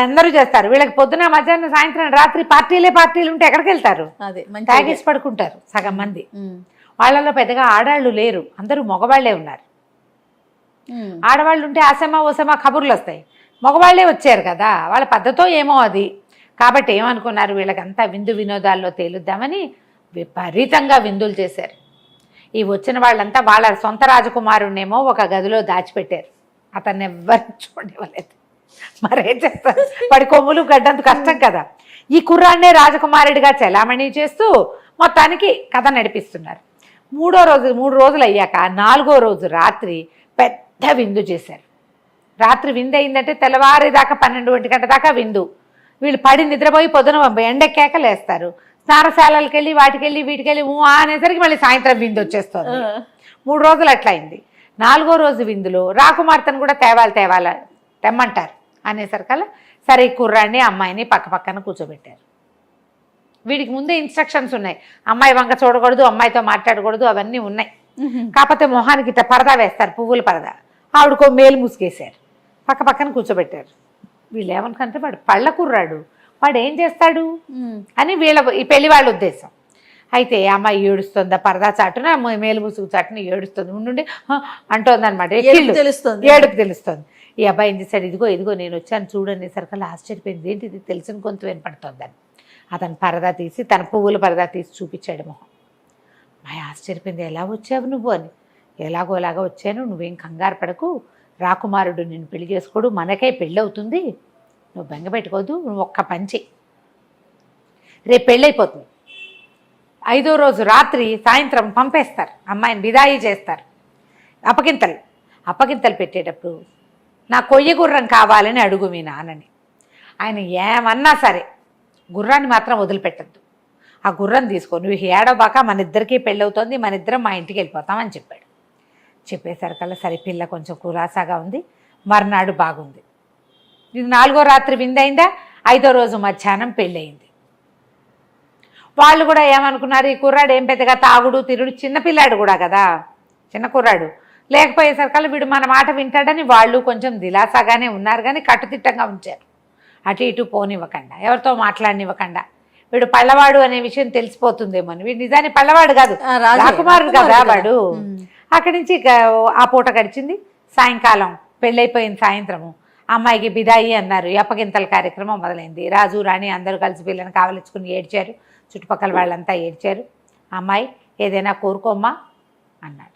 అందరూ చేస్తారు. వీళ్ళకి పొద్దున మధ్యాహ్నం సాయంత్రం రాత్రి పార్టీలు ఉంటే ఎక్కడికి వెళ్తారు, తాగేసి పడుకుంటారు సగం మంది. వాళ్ళలో పెద్దగా ఆడాళ్ళు లేరు, అందరూ మగవాళ్లే ఉన్నారు. ఆడవాళ్ళు ఉంటే ఓసమా కబుర్లు వస్తాయి, మగవాళ్లే వచ్చారు కదా, వాళ్ళ పద్ధతో ఏమో అది. కాబట్టి ఏమనుకున్నారు, వీళ్ళకంతా విందు వినోదాల్లో తేలుద్దామని విపరీతంగా విందులు చేశారు. ఈ వచ్చిన వాళ్ళంతా వాళ్ళ సొంత రాజకుమారుణ్ణేమో ఒక గదిలో దాచిపెట్టారు, అతన్ని ఎవ్వరు చూడలేదు. మరేం చేస్తారు, వాడి కొమ్ములు గడ్డంత కష్టం కదా. ఈ కుర్రాన్నే రాజకుమారుడిగా చెలామణి చేస్తూ మొత్తానికి కథ నడిపిస్తున్నారు. 3 రోజులు అయ్యాక 4వ రోజు రాత్రి పెద్ద విందు చేశారు. రాత్రి విందు అయిందంటే తెల్లవారి దాకా 12 గంటల దాకా విందు. వీళ్ళు పడి నిద్రపోయి పొద్దున ఎండెక్కాక లేస్తారు. స్నానశాలకి వెళ్ళి వీటికెళ్ళి అనేసరికి మళ్ళీ సాయంత్రం విందు వచ్చేస్తుంది. 3 రోజులు అట్లా అయింది. 4వ రోజు విందులో రాకుమార్తెను కూడా తెమ్మంటారు అనేసరికల్లా సరే కుర్రాన్ని అమ్మాయిని పక్కన కూర్చోబెట్టారు. వీడికి ముందే ఇన్స్ట్రక్షన్స్ ఉన్నాయి, అమ్మాయి వంక చూడకూడదు, అమ్మాయితో మాట్లాడకూడదు, అవన్నీ ఉన్నాయి. కాకపోతే మొహానికి ఇట్లా పరదా వేస్తారు, పువ్వుల పరదా. ఆవిడకో మేలు ముసుగేశారు, పక్కన కూర్చోబెట్టారు. వీళ్ళు ఏమనుకుంటే వాడు పళ్ళ కుర్రాడు, వాడు ఏం చేస్తాడు అని ఈ పెళ్లి వాళ్ళ ఉద్దేశం. అయితే అమ్మాయి ఏడుస్తుంది, పరదా చాటున మేలు ముసుగు చాటున ఏడుస్తుంది, ఉండి అంటోంది అనమాట. ఏడుపు తెలుస్తుంది. ఈ అబ్బాయి ఏం చేశాడు, ఇదిగో నేను వచ్చాను చూడని సరికల్లా ఆశ్చర్యపోయింది, ఏంటి ఇది తెలిసిన గొంతు వినపడుతోందని. అతను పరదా తీసి తన పువ్వుల పరదా తీసి చూపించాడు మొహం. అమ్మాయి ఆశ్చర్యపోయింది, ఎలా వచ్చావు నువ్వు అని. ఎలాగోలాగా వచ్చాను, నువ్వేం కంగారు పడకు, రాకుమారుడు నిన్ను పెళ్లి చేసుకోడు, మనకే పెళ్ళి అవుతుంది, నువ్వు బెంగ పెట్టుకోదు, నువ్వు ఒక్క పంచి రేపు పెళ్ళైపోతుంది. 5వ రోజు రాత్రి సాయంత్రం పంపేస్తారు, అమ్మాయిని విదాయి చేస్తారు. అప్పగింతలు పెట్టేటప్పుడు నా కొయ్య గుర్రం కావాలని అడుగు మీ నాన్నని. ఆయన ఏమన్నా సరే గుర్రాన్ని మాత్రం వదిలిపెట్టద్దు, ఆ గుర్రం తీసుకో, నువ్వు ఏడవబాక, మన ఇద్దరికీ పెళ్ళవుతోంది, మన ఇద్దరం మా ఇంటికి వెళ్ళిపోతామని చెప్పాడు. చెప్పేసరికల్లా సరే పిల్ల కొంచెం కులాసాగా ఉంది. మర్నాడు బాగుంది. ఇది 4వ రాత్రి విందైందా, 5వ రోజు మధ్యాహ్నం పెళ్ళయింది. వాళ్ళు కూడా ఏమనుకున్నారు, ఈ కుర్రాడు ఏం పెద్దగా తాగుడు తిరుడు, చిన్నపిల్లాడు కూడా కదా, చిన్న కుర్రాడు, లేకపోయేసరికల్లా వీడు మన మాట వింటాడని వాళ్ళు కొంచెం దిలాసాగానే ఉన్నారు, కానీ కట్టుదిట్టంగా ఉంచారు. అటు ఇటు పోనివ్వకుండా, ఎవరితో మాట్లాడనివ్వకుండా. వీడు పళ్ళవాడు అనే విషయం తెలిసిపోతుందేమో అని. వీడు నిజాన్ని పళ్ళవాడు కాదు, రాకుమారుడు కదా వాడు. అక్కడి నుంచి ఆ పూట గడిచింది. సాయంకాలం పెళ్ళైపోయింది. సాయంత్రము అమ్మాయికి బిదాయి అన్నారు, అప్పగింతల కార్యక్రమం మొదలైంది. రాజు రాణి అందరూ కలిసి పిల్లని కావలించుకుని ఏడ్చారు, చుట్టుపక్కల వాళ్ళంతా ఏడ్చారు. అమ్మాయి ఏదైనా కోరుకోమ్మా అన్నాడు.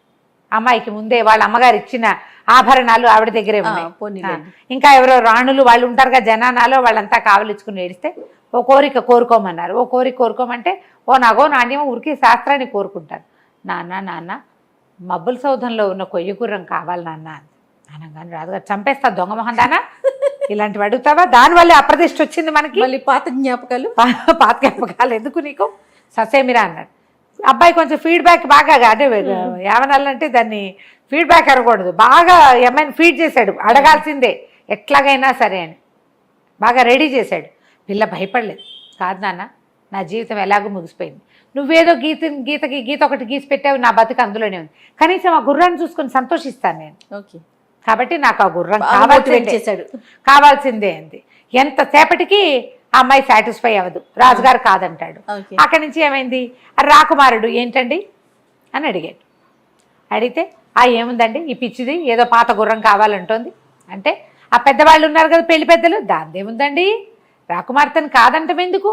అమ్మాయికి ముందే వాళ్ళ అమ్మగారు ఇచ్చిన ఆభరణాలు ఆవిడ దగ్గరే ఉన్నాయి. ఇంకా ఎవరో రాణులు వాళ్ళు ఉంటారుగా జనానాలో, వాళ్ళంతా కావలించుకుని ఏడిస్తే ఓ కోరిక కోరుకోమన్నారు. ఓ కోరిక కోరుకోమంటే ఓ నగో నాణ్యమో ఉరికి శాస్త్రాన్ని కోరుకుంటారు. నాన్న మబ్బుల సౌధంలో ఉన్న కొయ్య గుర్రం కావాలి నాన్న అనగానే రాజుగారు చంపేస్తా దొంగ మొహం దానా, ఇలాంటివి అడుగుతావా, దానివల్లే అప్రదిష్ట వచ్చింది మనకి, మళ్ళీ పాత జ్ఞాపకాలు ఎందుకు నీకు, ససేమిరా అన్నాడు. అబ్బాయి కొంచెం ఫీడ్బ్యాక్ బాగా, అంటే ఏమనాలంటే దాన్ని ఫీడ్బ్యాక్ అనకూడదు, బాగా ఏమైనా ఫీడ్ చేశాడు, అడగాల్సిందే ఎట్లాగైనా సరే అని బాగా రెడీ చేశాడు. పిల్ల భయపడలేదు. కాదు నాన్న, నా జీవితం ఎలాగో ముగిసిపోయింది, నువ్వేదో గీత ఒకటి గీసి పెట్టావు, నా బతుకు అందులోనే ఉంది, కనీసం ఆ గుర్రాన్ని చూసుకొని సంతోషిస్తాను నేను, ఓకే కాబట్టి నాకు ఆ గుర్రం కావాల్సిందే అంది. ఎంతసేపటికి ఆ అమ్మాయి సాటిస్ఫై అవ్వదు, రాజుగారు కాదంటాడు. అక్కడి నుంచి ఏమైంది, రాకుమారుడు ఏంటండి అని అడిగాడు. అడిగితే ఏముందండి ఈ పిచ్చిది, ఏదో పాత గుర్రం కావాలంటోంది అంటే, ఆ పెద్దవాళ్ళు ఉన్నారు కదా పెళ్లి పెద్దలు, దాందేముందండి, రాకుమార్తెను కాదంటాం ఎందుకు,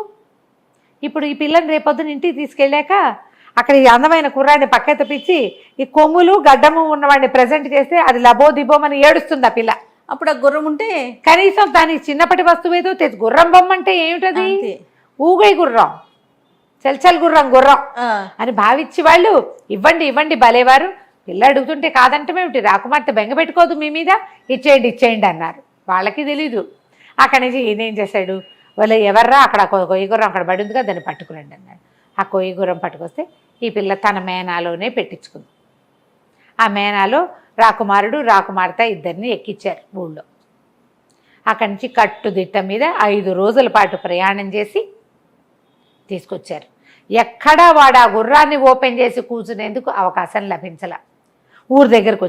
ఇప్పుడు ఈ పిల్లని రేపొద్దున ఇంటికి తీసుకెళ్ళాక అక్కడ ఈ అందమైన కుర్రాడిని పక్క తెప్పించి ఈ కొమ్ములు గడ్డము ఉన్నవాడిని ప్రజెంట్ చేస్తే అది లబో దిబోమని ఏడుస్తుంది ఆ పిల్ల. అప్పుడు ఆ గుర్రం ఉంటే కనీసం దాని చిన్నప్పటి వస్తువు ఏదో తెచ్చి, గుర్రం బొమ్మ అంటే ఏమిటది, ఊగై గుర్రం, చల్చల్ గుర్రం అని భావించి వాళ్ళు ఇవ్వండి భలేవారు, పిల్ల అడుగుతుంటే కాదంటమేమిటి, రాకుమార్తె బెంగ పెట్టుకోదు మీ మీద, ఇచ్చేయండి అన్నారు. వాళ్ళకి తెలీదు. అక్కడి నుంచి ఈయనేం చేశాడు, వాళ్ళు ఎవర్రా అక్కడ కొయ్య గుర్రం అక్కడ పడి ఉందిగా, దాన్ని పట్టుకురండి అన్నాడు. ఆ కొయ్య గుర్రం పట్టుకొస్తే ఈ పిల్ల తన మేనాలోనే పెట్టించుకుంది. ఆ మేనాలో రాకుమార్తె ఇద్దరిని ఎక్కించారు ఊళ్ళో. అక్కడి నుంచి కట్టుదిట్ట మీద 5 రోజుల పాటు ప్రయాణం చేసి తీసుకొచ్చారు. ఎక్కడా వాడు ఆ గుర్రాన్ని ఓపెన్ చేసి కూర్చునేందుకు అవకాశం లభించల. ఊరు దగ్గరకు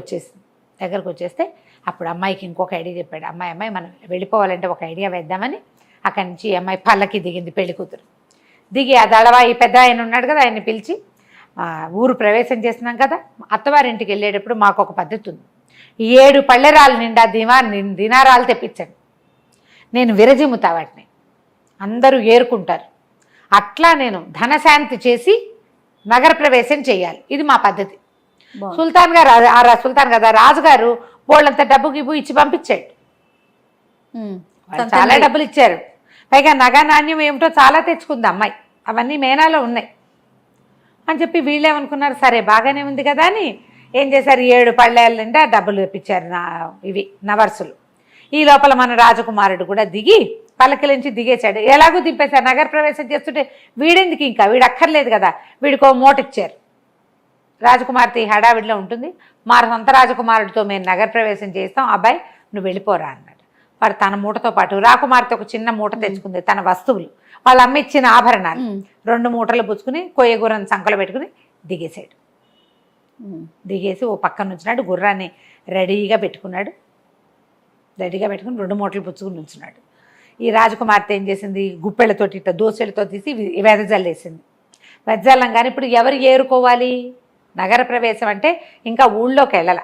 వచ్చేస్తే అప్పుడు అమ్మాయికి ఇంకొక ఐడియా చెప్పాడు. అమ్మాయి మనం వెళ్ళిపోవాలంటే ఒక ఐడియా వేద్దామని అక్కడి నుంచి అమ్మాయి పల్లకి దిగింది. పెళ్లి కూతురు దిగి ఆ దళవా ఈ పెద్ద ఆయన ఉన్నాడు కదా, ఆయన్ని పిలిచి ఊరు ప్రవేశం చేసినాం కదా, అత్తవారింటికి వెళ్ళేటప్పుడు మాకు ఒక పద్ధతి ఉంది, 7 పళ్ళెరాలు నిండా దినారాలు తెప్పించండి, నేను విరజిమ్ముతా వాటిని, అందరూ ఏరుకుంటారు, అట్లా నేను ధనశాంతి చేసి నగర ప్రవేశం చేయాలి, ఇది మా పద్ధతి. సుల్తాన్ కదా రాజుగారు బోళ్ళంత డబ్బు గిబ్బు ఇచ్చి పంపించాడు. చాలా డబ్బులు ఇచ్చారు, పైగా నగ నాణ్యం ఏమిటో చాలా తెచ్చుకుంది అమ్మాయి, అవన్నీ మేనాలో ఉన్నాయి అని చెప్పి వీళ్ళేమనుకున్నారు, సరే బాగానే ఉంది కదా అని ఏం చేశారు, 7 పళ్ళేళ్ళ నిండా డబ్బులు తెప్పించారు ఇవి నవర్సులు. ఈ లోపల మన రాజకుమారుడు కూడా దిగి పల్లకిలించి దిగేశాడు. ఎలాగూ దింపేశారు. నగర ప్రవేశం చేస్తుంటే వీడెందుకు ఇంకా, వీడు అక్కర్లేదు కదా, వీడికో మూట ఇచ్చారు. రాజకుమార్తె ఈ హడావిడిలో ఉంటుంది. మా సొంత రాజకుమారుడితో మేము నగర ప్రవేశం చేస్తాం, అబ్బాయి నువ్వు వెళ్ళిపోరా అన్నాడు. వాడు తన మూటతో పాటు, రాకుమార్తె ఒక చిన్న మూట తెచ్చుకుంది, తన వస్తువులు, వాళ్ళ అమ్మ ఇచ్చిన ఆభరణాలు 2 మూటలు పుచ్చుకుని కొయ్యగుర్రం సంకలో పెట్టుకుని దిగేశాడు. దిగేసి ఓ పక్కన నుంచున్నాడు, గుర్రాన్ని రెడీగా పెట్టుకున్నాడు. రెడీగా పెట్టుకుని 2 మూటలు పుచ్చుకుని నుంచున్నాడు. ఈ రాజకుమార్తె ఏం చేసింది, గుప్పెళ్ళతోటి ఇట్లా దోసెలతో తీసి వెదజల్లేసింది. వెదజల్లంగానే ఇప్పుడు ఎవరు ఏరుకోవాలి? నగర ప్రవేశం అంటే ఇంకా ఊళ్ళోకి వెళ్ళాల,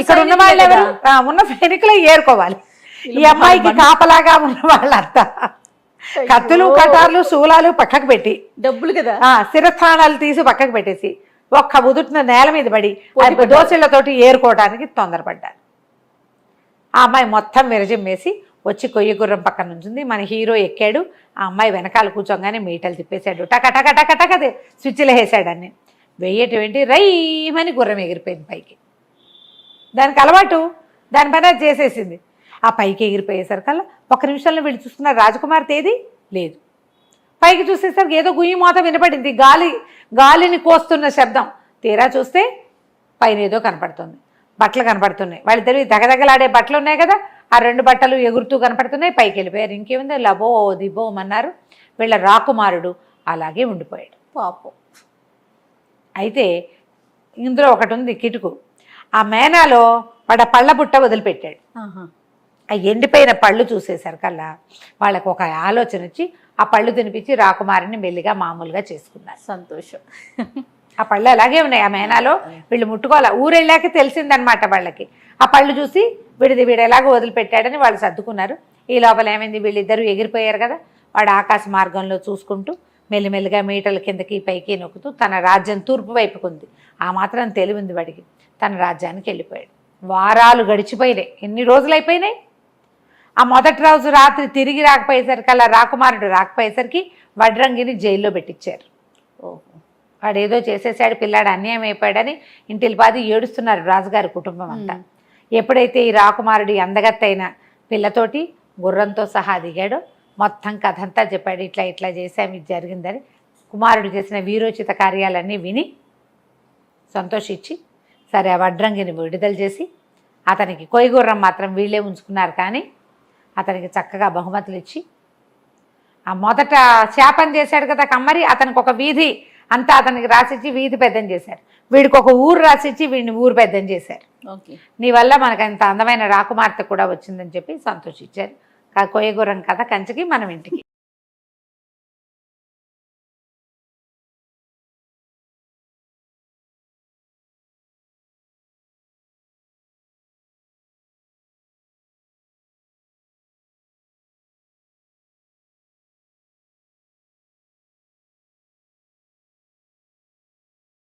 ఇక్కడ ఉన్న వాళ్ళు ఎవరు, ఉన్న సైనికులే ఏరుకోవాలి. ఈ అమ్మాయికి కాపలాగా ఉన్న వాళ్ళంతా కత్తులు కటార్లు శూలాలు పక్కకు పెట్టి, డబ్బులు కదా, శిరస్థానాలు తీసి పక్కకు పెట్టేసి ఒక్క ఉదుటిన నేల మీద పడి దోశలతోటి ఏరుకోవడానికి తొందరపడ్డారు. ఆ అమ్మాయి మొత్తం విరజిమ్మేసి వచ్చి కొయ్య గుర్రం పక్కన నుంచింది. మన హీరో ఎక్కాడు, ఆ అమ్మాయి వెనకాల కూర్చోగానే మీటలు తిప్పేశాడు, టక టక టక టక స్విచ్లు వేసాడు. అన్ని వెయ్యేటువంటి రైమని గుర్రం ఎగిరిపోయింది పైకి. దానికి అలవాటు, దాని పని అది చేసేసింది. ఆ పైకి ఎగిరిపోయేసరికల్లా 1 నిమిషంలో వీళ్ళు చూసుకున్నారు, రాజకుమార్తె ఏది లేదు. పైకి చూసేసరికి ఏదో గుయ్యి మోత వినపడింది, గాలిని కోస్తున్న శబ్దం. తీరా చూస్తే పైన ఏదో కనపడుతుంది, బట్టలు కనపడుతున్నాయి. వాళ్ళిద్దరు దగదగలాడే బట్టలు ఉన్నాయి కదా, ఆ 2 బట్టలు ఎగురుతూ కనపడుతున్నాయి. పైకి వెళ్ళిపోయారు. ఇంకేముంది, లబో దిబోమన్నారు. వీళ్ళ రాకుమారుడు అలాగే ఉండిపోయాడు పాపం. అయితే ఇందులో ఒకటి ఉంది కిటుకు. ఆ మేనాలో వాడు పళ్ళ బుట్ట వదిలిపెట్టాడు. ఆ ఎండిపోయిన పళ్ళు చూసేసరికల్లా వాళ్ళకు ఒక ఆలోచన వచ్చి ఆ పళ్ళు తినిపించి రాకుమారిని మెల్లిగా మామూలుగా చేసుకున్నారు. సంతోషం. ఆ పళ్ళు అలాగే ఉన్నాయి ఆ మేనాలో, వీళ్ళు ముట్టుకోవాలి. ఊరెళ్ళాక తెలిసిందనమాట వాళ్ళకి. ఆ పళ్ళు చూసి వీడు ఎలాగో వదిలిపెట్టాడని వాళ్ళు సర్దుకున్నారు. ఈ లోపల ఏమైంది, వీళ్ళిద్దరూ ఎగిరిపోయారు కదా. వాడు ఆకాశ మార్గంలో చూసుకుంటూ మెల్లిమెల్లిగా మీటల కిందకి పైకి నొక్కుతూ తన రాజ్యం తూర్పు వైపుకుంది. ఆ మాత్రం తెలివింది వాడికి. తన రాజ్యానికి వెళ్ళిపోయాడు. వారాలు గడిచిపోయినాయి. ఎన్ని రోజులు అయిపోయినాయి. ఆ మొదటి రోజు రాత్రి తిరిగి రాకపోయేసరికి, అలా రాకుమారుడు రాకపోయేసరికి వడ్రంగిని జైల్లో పెట్టించారు. వాడు ఏదో చేసేసాడు, పిల్లాడు అన్యాయం అయిపోయాడని ఇంటిల్లిపాది ఏడుస్తున్నారు రాజుగారి కుటుంబం అంతా. ఎప్పుడైతే ఈ రాకుమారుడి అందగత్తైన పిల్లతోటి గుర్రంతో సహా దిగాడో మొత్తం కథ అంతా చెప్పాడు. ఇట్లా ఇట్లా చేసాము, ఇది జరిగిందని. కుమారుడు చేసిన వీరోచిత కార్యాలన్నీ విని సంతోషించి సరే ఆ వడ్రంగిని విడుదల చేసి అతనికి కొయ్యగుర్రం మాత్రం వీళ్ళే ఉంచుకున్నారు. కానీ అతనికి చక్కగా బహుమతులు ఇచ్చి, ఆ మొదట శాపం చేశాడు కదా కమ్మరి, అతనికి ఒక వీధి అంతా అతనికి రాసిచ్చి వీధి పెద్దం చేశారు. వీడికి ఒక ఊరు రాసిచ్చి వీడిని ఊరు పెద్దం చేశారు. నీ వల్ల మనకు అంత అందమైన రాకుమార్తె కూడా వచ్చిందని చెప్పి సంతోషించారు. కొయ్యగుర్రం కథ కంచికి మనం ఇంటికి.